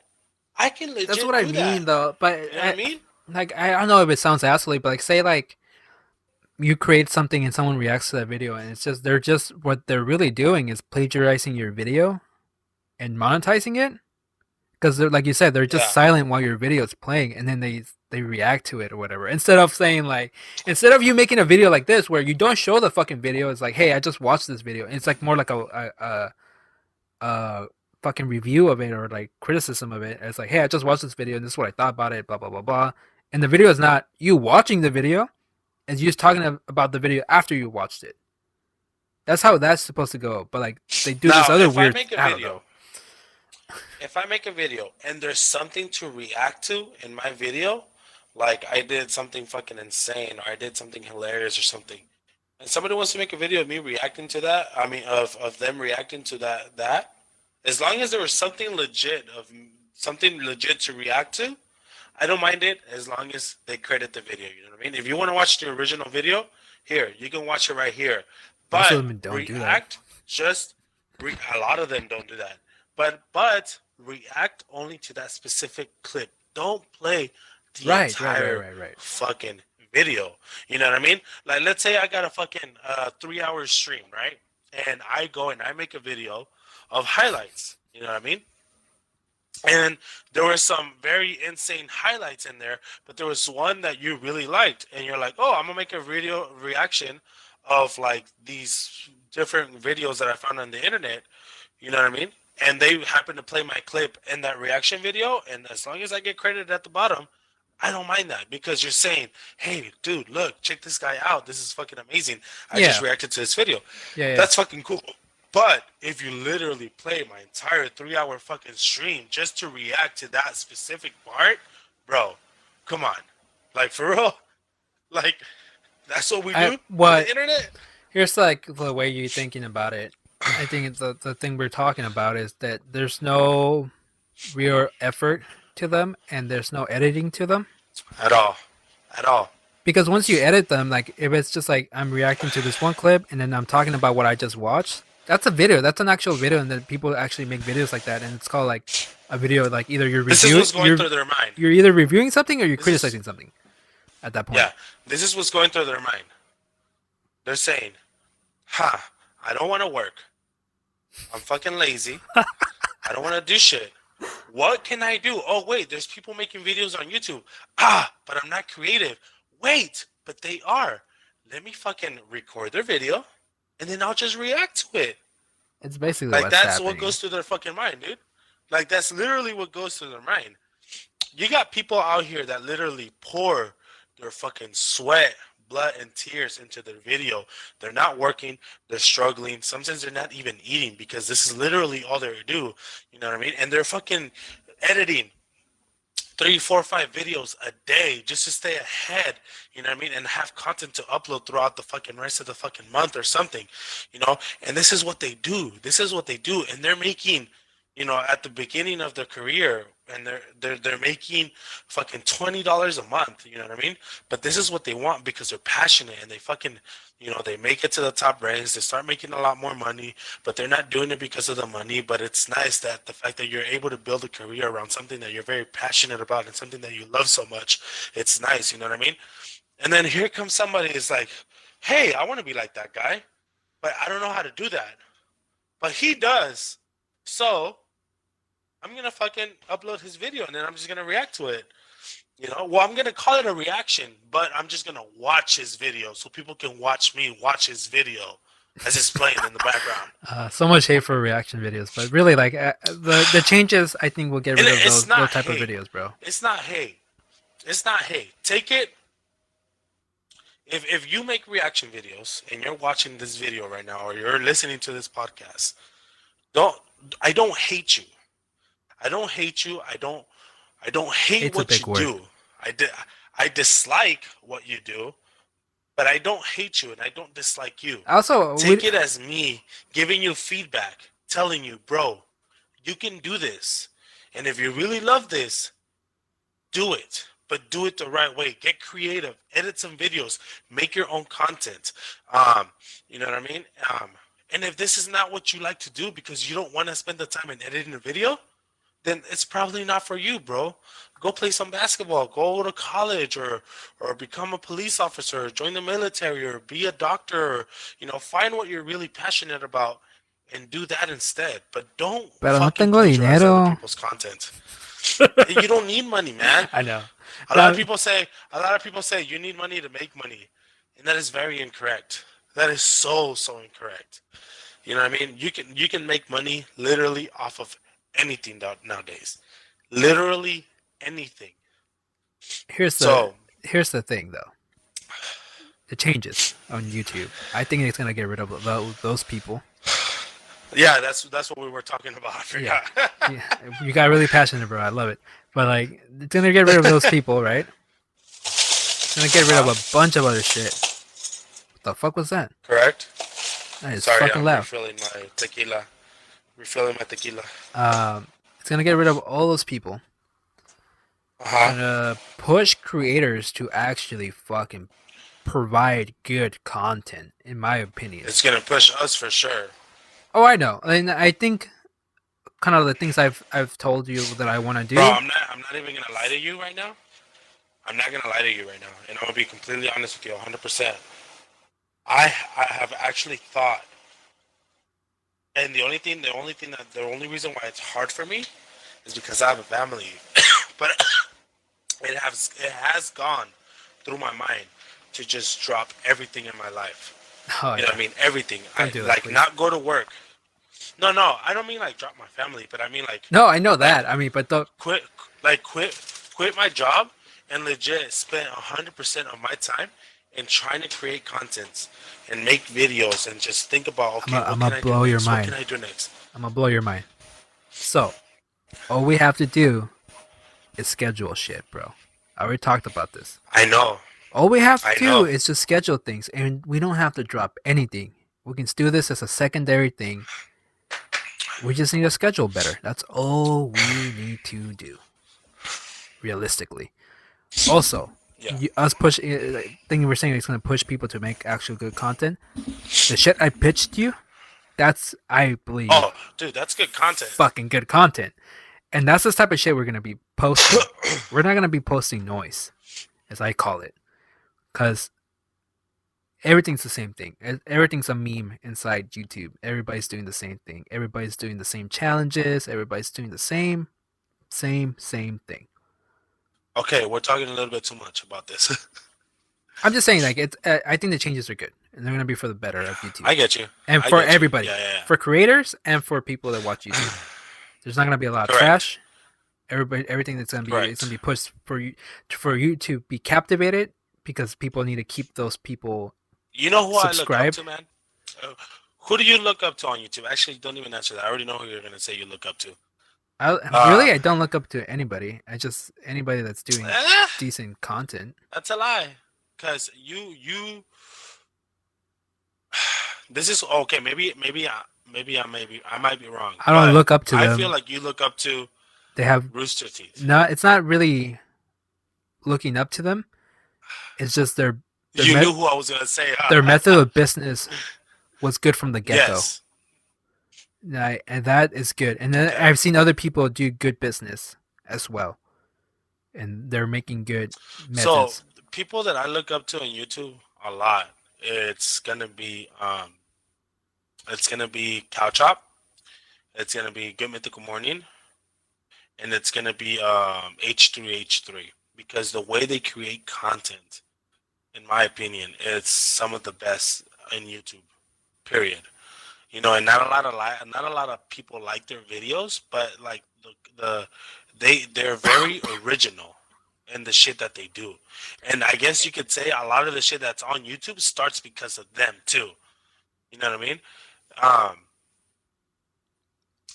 I can That's legit what I do that. mean, though. But You know what I mean? I don't know if it sounds assly, but like, say like you create something and someone reacts to that video, and it's just what they're really doing is plagiarizing your video and monetizing it, because they're, like you said, they're just Yeah. silent while your video is playing, and then they react to it or whatever, instead of saying like, instead of you making a video like this where you don't show the fucking video. It's like, hey, I just watched this video, and it's like more like a fucking review of it, or like criticism of it. It's like, hey, I just watched this video and this is what I thought about it, blah blah blah blah. And the video is not you watching the video, it's you just talking about the video after you watched it. That's how that's supposed to go. But like they do this Now, other weird, I don't know. if I make a video and there's something to react to in my video, like I did something fucking insane or I did something hilarious or something, and somebody wants to make a video of me reacting to that, I mean, of them reacting to that, as long as there was something legit to react to, I don't mind it as long as they credit the video. You know what I mean? If you want to watch the original video, here you can watch it right here. Most of But them don't do that. react just a lot of them don't do that. But react only to that specific clip. Don't play the entire Right. fucking video. You know what I mean? Like let's say I got a fucking 3 hour stream, right? And I go and I make a video of highlights. You know what I mean? And there were some very insane highlights in there, but there was one that you really liked, and you're like, "Oh, I'm gonna make a video reaction of like these different videos that I found on the internet." You know what I mean? And they happen to play my clip in that reaction video, and as long as I get credited at the bottom, I don't mind that because you're saying, "Hey, dude, look, check this guy out. This is fucking amazing. I just Yeah, reacted to this video." yeah. That's fucking cool. But if you literally play my entire 3 hour fucking stream just to react to that specific part, bro, come on. Like for real? Like that's what we I do on the what internet? Here's like the way you're thinking about it. I think it's the thing we're talking about is that there's no. Mhm. real effort to them and there's no editing to them. At all, at all. Because once you edit them, like if it's just like I'm reacting to this one clip and then I'm talking about what I just watched, that's a video. That's an actual video, and then people actually make videos like that, and it's called like a video. Like either This is what's going through their mind. you're either reviewing something or you're This is criticizing something at that point. yeah. This is what's going through their mind. They're saying, "Ha, I don't want to work. I'm fucking lazy. I don't want to do shit. What can I do? Oh wait, there's people making videos on YouTube. Ah, but I'm not creative. Wait, but they are. Let me fucking record their video, and then I'll just react to it. It's basically Like what's that's happening. what goes through their fucking mind, dude. Like that's literally what goes through their mind. You got people out here that literally pour their fucking sweat, blood, and tears into their video. They're not working. They're struggling. Sometimes they're not even eating because this is literally all they do. You know what I mean? And they're fucking editing 3, 4, 5 videos a day just to stay ahead, you know what I mean, and have content to upload throughout the fucking rest of the fucking month or something, you know. And this is what they do. This is what they do, and they're making, you know, at the beginning of their career, and they're making fucking $20 a month, you know what I mean? But this is what they want because they're passionate and they fucking, you know, they make it to the top ranks. They start making a lot more money, but they're not doing it because of the money. But it's nice that the fact that you're able to build a career around something that you're very passionate about and something that you love so much. It's nice, you know what I mean? And then here comes somebody is like, hey, I want to be like that guy, but I don't know how to do that. But he does. So I'm gonna fucking upload his video and then I'm just gonna react to it. You know, well, I'm gonna call it a reaction, but I'm just gonna watch his video so people can watch me watch his video as it's playing in the background. So much hate for reaction videos, but really, like the changes, I think will get rid And of it's those not type of hate. videos, bro. It's not hate. It's not hate. Take it. If you make reaction videos and you're watching this video right now or you're listening to this podcast, don't I don't hate you. I don't hate you. I don't hate Hate's a what big you word. do. I dislike what you do, but I don't hate you and I don't dislike you. Also, Take it as me giving you feedback, telling you, bro, you can do this. And if you really love this, do it. But do it the right way. Get creative. Edit some videos. Make your own content. You know what I mean? And if this is not what you like to do because you don't want to spend the time in editing a video, then it's probably not for you, bro. Go play some basketball, go to college, or become a police officer, or join the military, or be a doctor, or, you know, find what you're really passionate about and do that instead. But don't pero no fucking tengo plagiarize other dinero. people's content. You don't need money, man. I know. A lot of people say you need money to make money, and that is very incorrect. That is so incorrect. You know what I mean? You can make money literally off of anything nowadays. Literally anything. Here's So the thing, though. The changes on YouTube. I think it's gonna get rid of those people. yeah, that's what we were talking about. I forgot. Yeah, you got really passionate, bro. I love it. But like, it's gonna get rid of those people, right? It's gonna get rid of a bunch of other shit. What the fuck was that? Correct. That is Sorry, fucking I'm loud. refilling my tequila. Refilling my tequila. It's gonna get rid of all those people. It's gonna push creators to actually fucking provide good content, in my opinion. It's gonna push us for sure. Oh, I know. And I think kind of the things I've told you that I want to do. Bro, I'm not even gonna lie to you right now. I'm not gonna lie to you right now, and I'm gonna be completely honest with you, 100%. I have actually thought, and the only reason why it's hard for me is because I have a family, but it has gone through my mind to just drop everything in my life. Oh, You know what I mean? Everything. Don't do that, like please. not go to work. No, I don't mean like drop my family, but I mean like No, I know that. I mean, but the quit my job and legit spend 100% of my time in trying to create content and make videos and just think about, okay, I'm what gonna can blow I do your next? mind. What can I do next? I'm gonna blow your mind. So, all we have to do is schedule shit, bro. I already talked about this. I know. All we have to I do know. is just schedule things, and we don't have to drop anything. We can do this as a secondary thing. We just need to schedule better. That's all we need to do, realistically. Also, Yeah. us push thing we're saying is going to push people to make actual good content. The shit I pitched you, that's I believe Oh, dude, that's good content. fucking good content, and that's the type of shit we're going to be posting. We're not going to be posting noise, as I call it, because everything's the same thing. Everything's a meme inside YouTube. Everybody's doing the same thing. Everybody's doing the same challenges. Everybody's doing the same thing. Okay, we're talking a little bit too much about this. I'm just saying, like it's. I think the changes are good, and they're gonna be for the better of YouTube, I get you. and I for get you. everybody, Yeah. for creators and for people that watch YouTube. There's not gonna be a lot of Correct. trash. Everything that's gonna be Correct. it's gonna be pushed for you to be captivated because people need to keep those people. You know who Subscribe. I look up to, man? Who do you look up to on YouTube? Actually, don't even answer that. I already know who you're gonna say you look up to. I don't look up to anybody. I just anybody that's doing decent content. That's a lie. Cause you. This is okay. Maybe I might be wrong. I don't look up to them. I feel like you look up to. They have Rooster Teeth. no. It's not really looking up to them. It's just their You knew who I was gonna say. Huh? Their method of business was good from the get-go. Yes. And that is good. And then I've seen other people do good business as well, and they're making good methods. So people that I look up to on YouTube a lot, it's gonna be Cow Chop, it's gonna be Good Mythical Morning, and it's gonna be H3H3, because the way they create content, in my opinion, it's some of the best in YouTube. Period. You know, and not a lot of people like their videos, but like they're very original in the shit that they do. And I guess you could say a lot of the shit that's on YouTube starts because of them too. You know what I mean?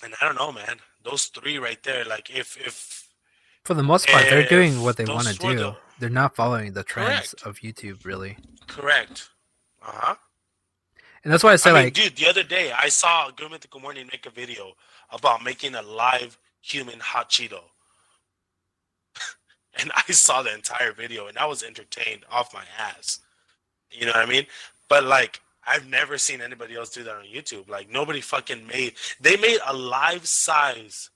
And I don't know, man. Those three right there, like if for the most part they're doing what they want to do. the- They're not following the trends Correct. of YouTube, really. Correct. Uh-huh. And that's why I say, like, dude, the other day I saw Good Mythical Morning make a video about making a live human hot Cheeto. And I saw the entire video and I was entertained off my ass. You know what I mean? But like, I've never seen anybody else do that on YouTube. Like, nobody fucking they made a live size,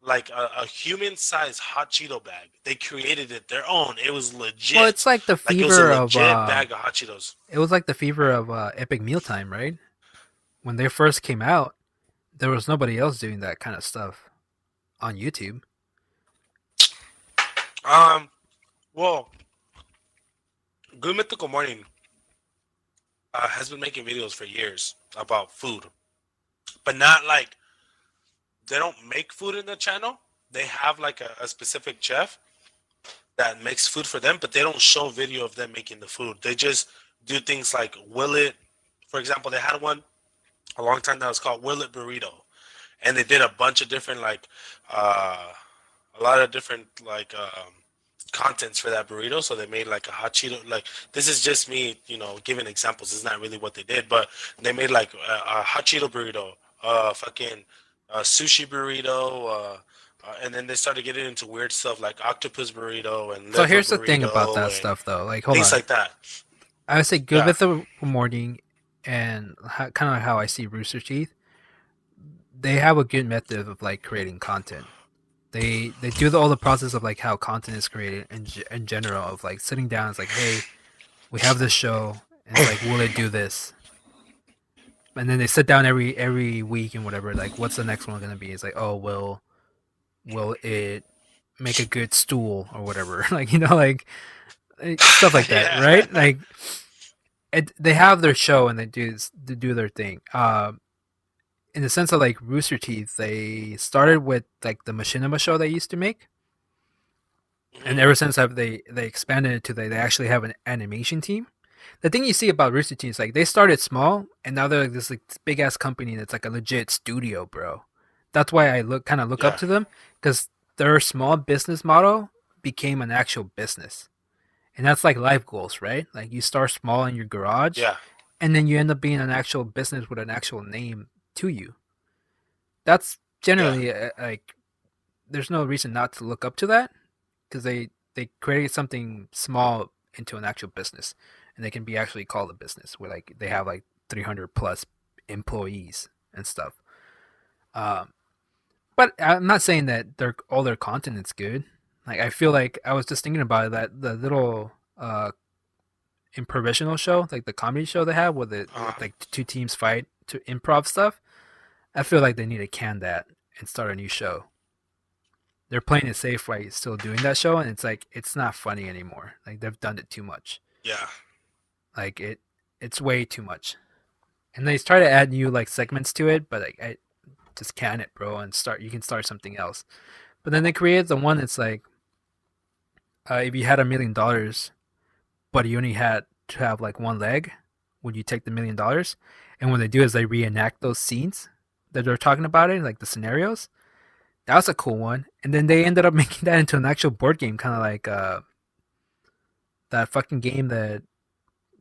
like a human size hot Cheeto bag. They created it their own. It was legit. well, it's like the Like, it was a fever of legit bag of hot Cheetos. it was like the fever of Epic Mealtime, right? When they first came out, there was nobody else doing that kind of stuff on YouTube. Well, Good Mythical Morning has been making videos for years about food, but not like, they don't make food in the channel. They have like a specific chef that makes food for them, but they don't show video of them making the food. They just do things like Will It. For example, they had one a long time that was called Will It Burrito, and they did a bunch of different a lot of different contents for that burrito. So they made like a hot Cheeto. Like, this is just me, giving examples. It's not really what they did, but they made like a hot Cheeto burrito, fucking sushi burrito, and then they started getting into weird stuff like octopus burrito and. So here's the thing about that stuff, though. Like, hold on. Things like that. I would say Good Mythical Morning and kind of how I see Rooster Teeth. They have a good method of like creating content. They do all the process of like how content is created in general, of like sitting down. It's like, hey, we have this show, and it's like, will it do this? And then they sit down every week and whatever. Like, what's the next one gonna be? It's like, oh, will it make a good stool or whatever? Like, like stuff like that, Yeah. right? Like, they have their show and they do their thing. In the sense of like Rooster Teeth, they started with like the Machinima show they used to make, and ever since they expanded it to they actually have an animation team. The thing you see about Rooster Teeth is like they started small and now they're like this like big ass company that's like a legit studio, bro. That's why I look up to them, because their small business model became an actual business, and that's like life goals, right? Like you start small in your garage, Yeah. and then you end up being an actual business with an actual name to you. That's Yeah. generally like there's no reason not to look up to that because they created something small into an actual business, and they can be actually called a business where like they have like 300 plus employees and stuff. Um, but I'm not saying that all their content is good. Like I feel like I was just thinking about it, that the little improvisational show, like the comedy show they have, where Uh, like two teams fight to improv stuff. I feel like they need to can that and start a new show. They're playing it safe by still doing that show, and it's like it's not funny anymore. Like they've done it too much. yeah. Like it's way too much. And they try to add new like segments to it, but like I just can it, bro, and start. You can start something else. But then they create the one that's like, if you had $1 million, but you only had to have like one leg, would you take the $1 million? And what they do is they reenact those scenes that they're talking about it, like the scenarios. That was a cool one. And then they ended up making that into an actual board game, kind of like that fucking game that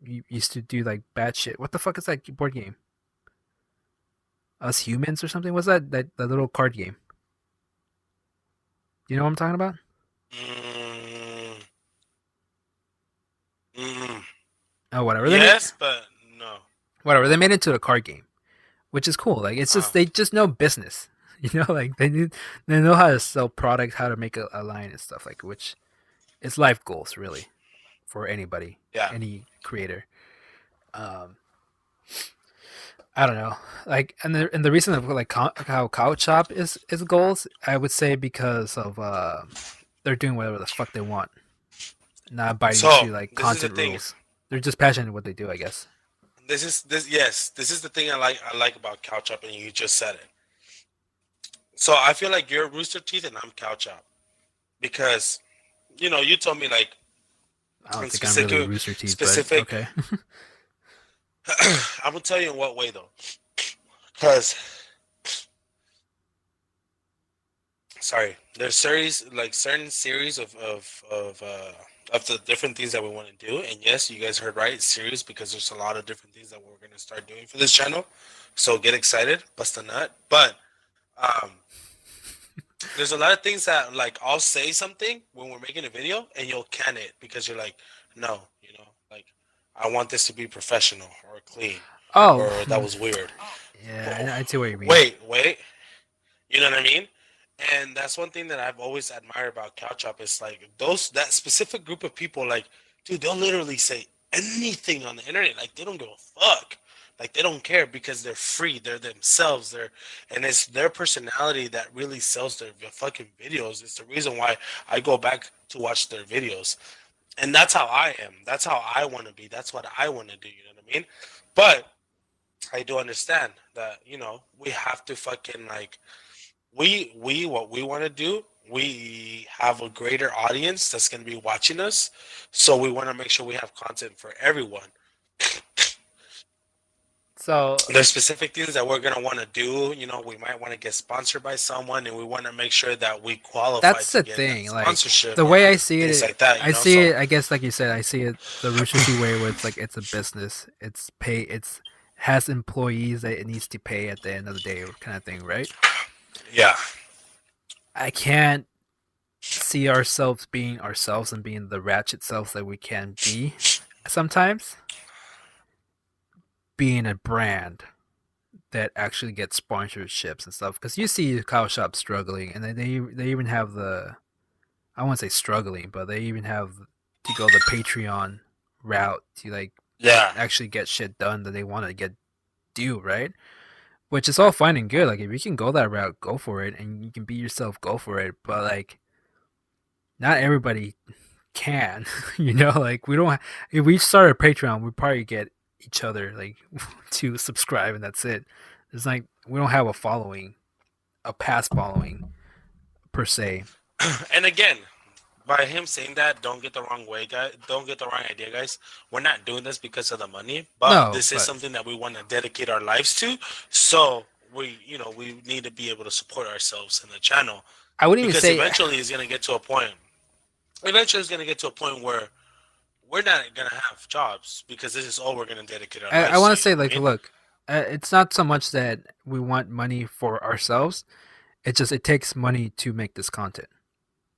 you used to do like bad shit. What the fuck is that board game? Us Humans or something? What's that little card game? You know what I'm talking about? Mm, mm, Oh, whatever. yes, but no. Whatever. They made it into a card game, which is cool. Like it's Uh, just they just know business. You know, like they know how to sell products, how to make a line and stuff like, which is life goals really for anybody, yeah. any creator. Um, I don't know, like, and the reason of like how Couch Shop is goals, I would say because of they're doing whatever the fuck they want, not abiding So to like this is the content thing. rules. They're just passionate in what they do, I guess. This is the thing I like about Couch Up, and you just said it. So I feel like you're Rooster Teeth and I'm Couch Up because you told me like I don't in think I'm really specific Rooster Teeth, but specific. okay. I'm gonna tell you in what way though, because sorry, there's series like certain series of the different things that we want to do, and yes, you guys heard right, series, because there's a lot of different things that we're gonna start doing for this channel. So get excited, bust a nut. But um, there's a lot of things that like I'll say something when we're making a video, and you'll can it because you're like, no, like I want this to be professional or clean, Oh, or that was weird. yeah, I see what you mean. Wait, you know what I mean? And that's one thing that I've always admired about Couch Up is like that specific group of people, like, dude, they'll literally say anything on the internet. Like they don't give a fuck. Like they don't care because they're free. They're themselves. And it's their personality that really sells their fucking videos. It's the reason why I go back to watch their videos. And that's how I am. That's how I want to be. That's what I want to do. You know what I mean? But I do understand that, we have to fucking like we what we want to do, we have a greater audience that's going to be watching us, so we want to make sure we have content for everyone. So There's specific things that we're going to want to do. We might want to get sponsored by someone, and we want to make sure that we qualify that's to the get that thing. Like sponsorship the or way I see things it, like that, I see so it. I guess, like you said, I see it the Rooster Teeth way, where it's like it's a business. It's pay. It's has employees that it needs to pay at the end of the day, kind of thing, right? yeah. I can't see ourselves being ourselves and being the ratchet selves that we can be sometimes. Being a brand that actually gets sponsorships and stuff, because you see Kyle Shop struggling, and they even have the, I won't say struggling, but they even have to go the Patreon route to like Yeah. actually get shit done that they want to get do, right? Which is all fine and good. Like if you can go that route, go for it, and you can be yourself, go for it. But like not everybody can, you know. Like we don't. If we started Patreon, we probably get each other like to subscribe, and that's it. It's like we don't have a following, a past following per se. And again, by him saying that, don't get the wrong way, guys. Don't get the wrong idea, guys. We're not doing this because of the money, but No, this is but something that we want to dedicate our lives to. So we need to be able to support ourselves in the channel I wouldn't even because say. eventually it's gonna get to a point. Eventually, it's gonna get to a point where we're not gonna have jobs because this is all we're gonna dedicate our I lives to. want to You know say what I like, mean? look, It's not so much that we want money for ourselves. It's just it takes money to make this content,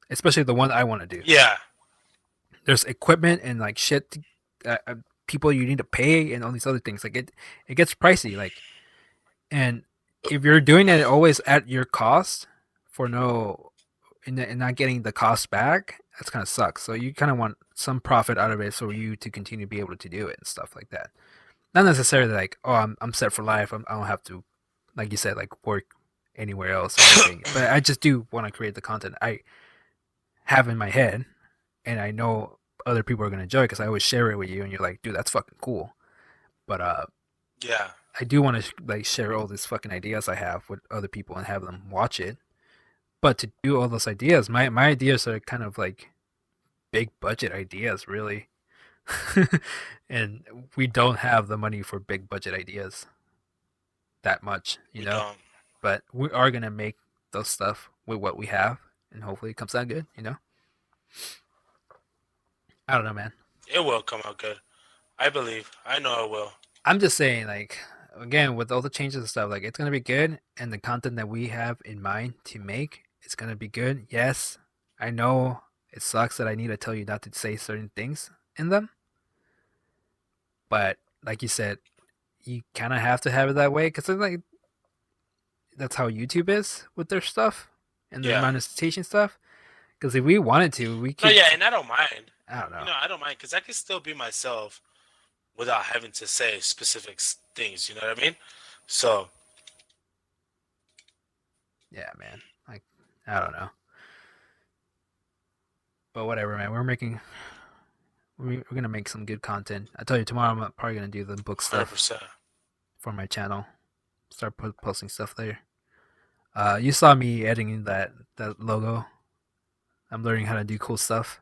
especially the one I want to do. Yeah, There's equipment and like shit, people you need to pay and all these other things. Like it gets pricey. Like, and if you're doing it always at your cost for no, and not getting the cost back, that's kind of sucks. So you kind of want some profit out of it for you to continue to be able to do it and stuff like that. Not necessarily like, oh, I'm set for life. I don't have to, like you said, like work anywhere else or anything. But I just do want to create the content I have in my head, and I know other people are gonna enjoy because I always share it with you, and you're like, dude, that's fucking cool. But yeah, I do want to like share all these fucking ideas I have with other people and have them watch it. But to do all those ideas, my ideas are kind of like big budget ideas, really. And we don't have the money for big budget ideas that much, you we know. don't. But we are gonna make those stuff with what we have, and hopefully it comes out good, you know. I don't know, man. It will come out good. I believe. I know it will. I'm just saying, like, again, with all the changes and stuff, like, it's gonna be good, and the content that we have in mind to make, it's gonna be good. Yes, I know it sucks that I need to tell you not to say certain things in them, but like you said, you kind of have to have it that way because like that's how YouTube is with their stuff and their Yeah. monetization stuff. Because if we wanted to, we No, could. yeah, and I don't mind. I don't know. I don't mind because I can still be myself without having to say specific things. You know what I mean? So Yeah, man. Like, I don't know. But whatever, man. We're gonna make some good content. I tell you, tomorrow I'm probably gonna do the book 100%. stuff for my channel. Start posting stuff there. You saw me editing that logo. I'm learning how to do cool stuff.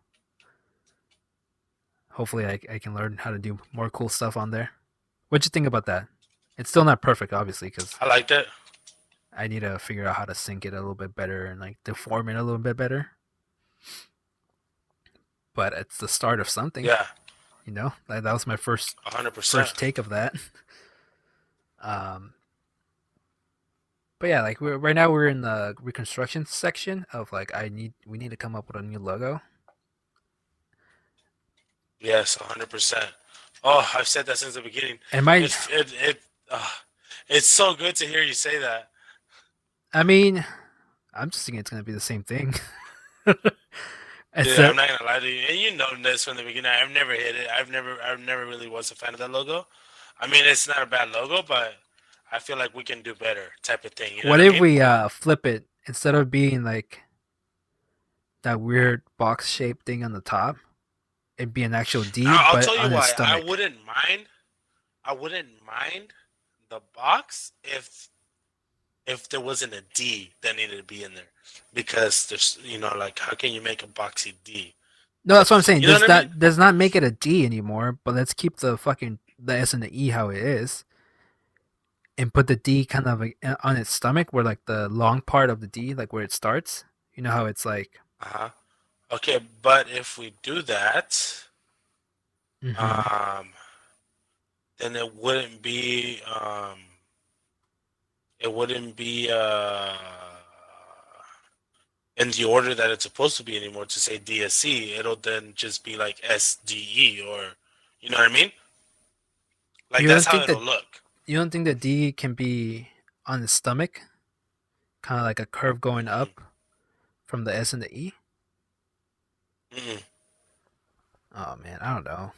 Hopefully, I can learn how to do more cool stuff on there. What'd you think about that? It's still not perfect, obviously, because I like that. I need to figure out how to sync it a little bit better and like deform it a little bit better. But it's the start of something, Yeah, you know. Like, that was my 100%. first take of that. Um, but yeah, like right now we're in the reconstruction section of like we need to come up with a new logo. Yes, 100%. Oh, I've said that since the beginning. And my, It it's so good to hear you say that. I mean, I'm just thinking it's gonna be the same thing. Dude, I'm Except, not gonna lie to you, and you know this from the beginning. I've never hit it. I've never really was a fan of that logo. I mean, it's not a bad logo, but I feel like we can do better, type of thing. You know what what I if mean? we flip it instead of being like that weird box shaped thing on the top? It'd be an actual D, I'll but tell you on its why. stomach. I wouldn't mind the box if there wasn't a D that needed to be in there, because there's like how can you make a boxy D No, that's type what of I'm thing? saying. You know what I mean? Does not make it a D anymore, but let's keep the S and the E how it is, and put the D kind of like on its stomach, where like the long part of the D, like where it starts. You know how it's like. Uh-huh. Okay, but if we do that, Mm-hmm. um, then it wouldn't be in the order that it's supposed to be anymore to say DSE. It'll then just be like SDE, or you know what I mean? Like You that's don't how think it'll that look. you don't think that D can be on the stomach, kind of like a curve going Mm-mm. up from the S and the E? Mm-mm. Oh man, I don't know.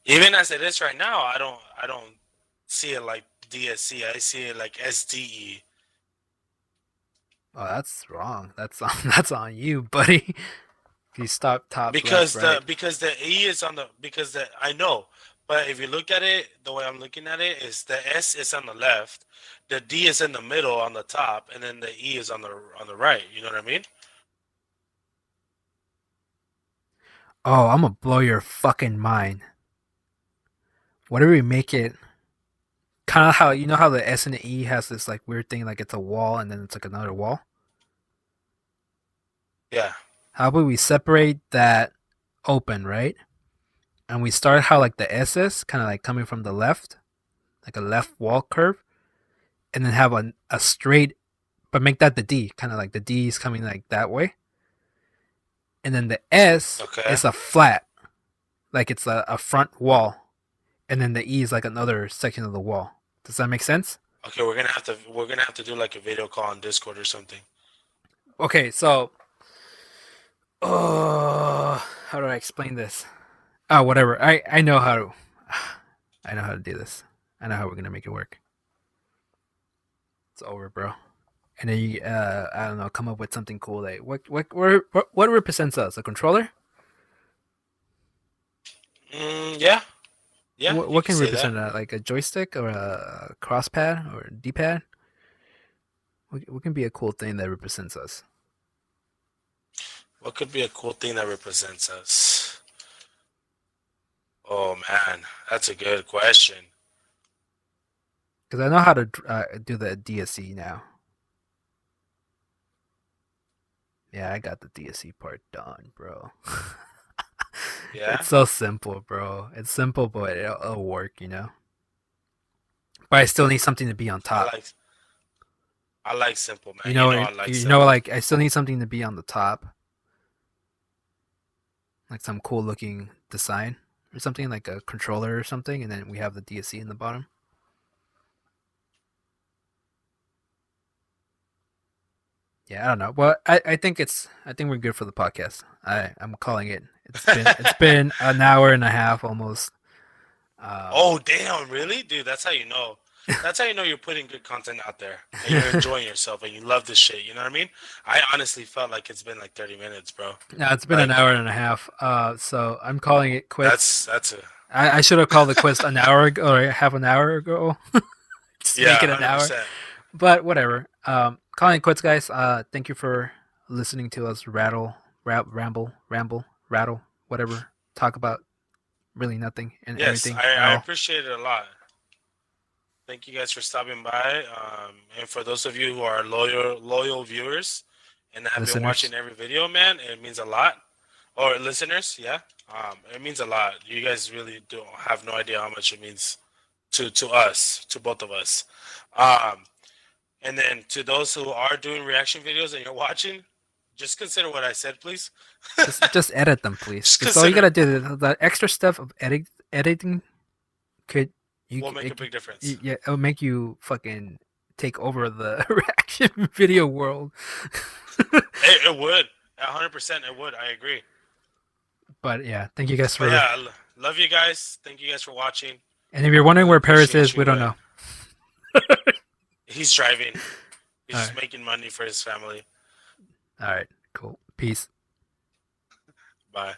Even as it is right now, I don't see it like DSC. I see it like SDE. Oh, that's wrong. That's on that's on you, buddy. You stop top left Because right. the E is on the because the I know, but if you look at it the way I'm looking at it, is the S is on the left, the D is in the middle on the top, and then the E is on the right. You know what I mean? Oh, I'm gonna blow your fucking mind. What do we make it? Kind of how you know how the S and the E has this like weird thing, like it's a wall and then it's like another wall. Yeah. How about we separate that open, right? And we start how like the S is kind of like coming from the left, like a left wall curve, and then have a straight, but make that the D, kind of like the D is coming like that way, and then the S Okay. is a flat, like it's a front wall, and then the E is like another section of the wall. Does that make sense? Okay, we're gonna have to do like a video call on Discord or something. Okay, so how do I explain this? Oh, whatever. I know how to. I know how to do this. I know how we're gonna make it work. It's over, bro. And then you, I don't know, come up with something cool. Like what represents us? A controller? Yeah, yeah, you What can can say that. represent that? Like a joystick or a cross pad or a D pad? What can be a cool thing that represents us? What could be a cool thing that represents us? Oh man, that's a good question. Because I know how to do the DSE now. Yeah, I got the DSE part done, bro. Yeah, It's so simple, bro. It's simple, but it'll work, you know. But I still need something to be on I top. like I like simple, man. You know I like simple. Like I still need something to be on the top, like some cool looking design or something, like a controller or something, and then we have the DSE in the bottom. Yeah, I don't know. Well, I think we're good for the podcast. I'm calling it. It's been an hour and a half almost. Um, Oh damn, really, dude? That's how you know. That's how you know you're putting good content out there and you're enjoying yourself and you love this shit. You know what I mean? I honestly felt like it's been like 30 minutes, bro. no, it's been an Like hour and a half. So I'm calling it quits. that's a I should have called it quits an hour ago or half an hour ago. Just to make yeah, it an hundred hour. percent. But whatever. Calling it quits, guys. Thank you for listening to us ramble, rattle, whatever. Talk about really nothing and Yes, everything at I all. appreciate it a lot. Thank you guys for stopping by. And for those of you who are loyal viewers and have been Listeners, watching every video, man, it means a lot. Or listeners, yeah, it means a lot. You guys really do have no idea how much it means to us, to both of us. Um, and then to those who are doing reaction videos and you're watching, just consider what I said, please. just edit them, please. Just Because all you consider gotta do, the extra stuff of editing could you will make a big difference. yeah, it'll make you fucking take over the reaction video world. It would, 100%. It would. I agree. But yeah, thank you guys But for. yeah, love you guys. Thank you guys for watching. And if you're wondering Really where Paris appreciate is, we you. don't And know. he's driving. He's All just right, making money for his family. all right, cool. Peace. Bye.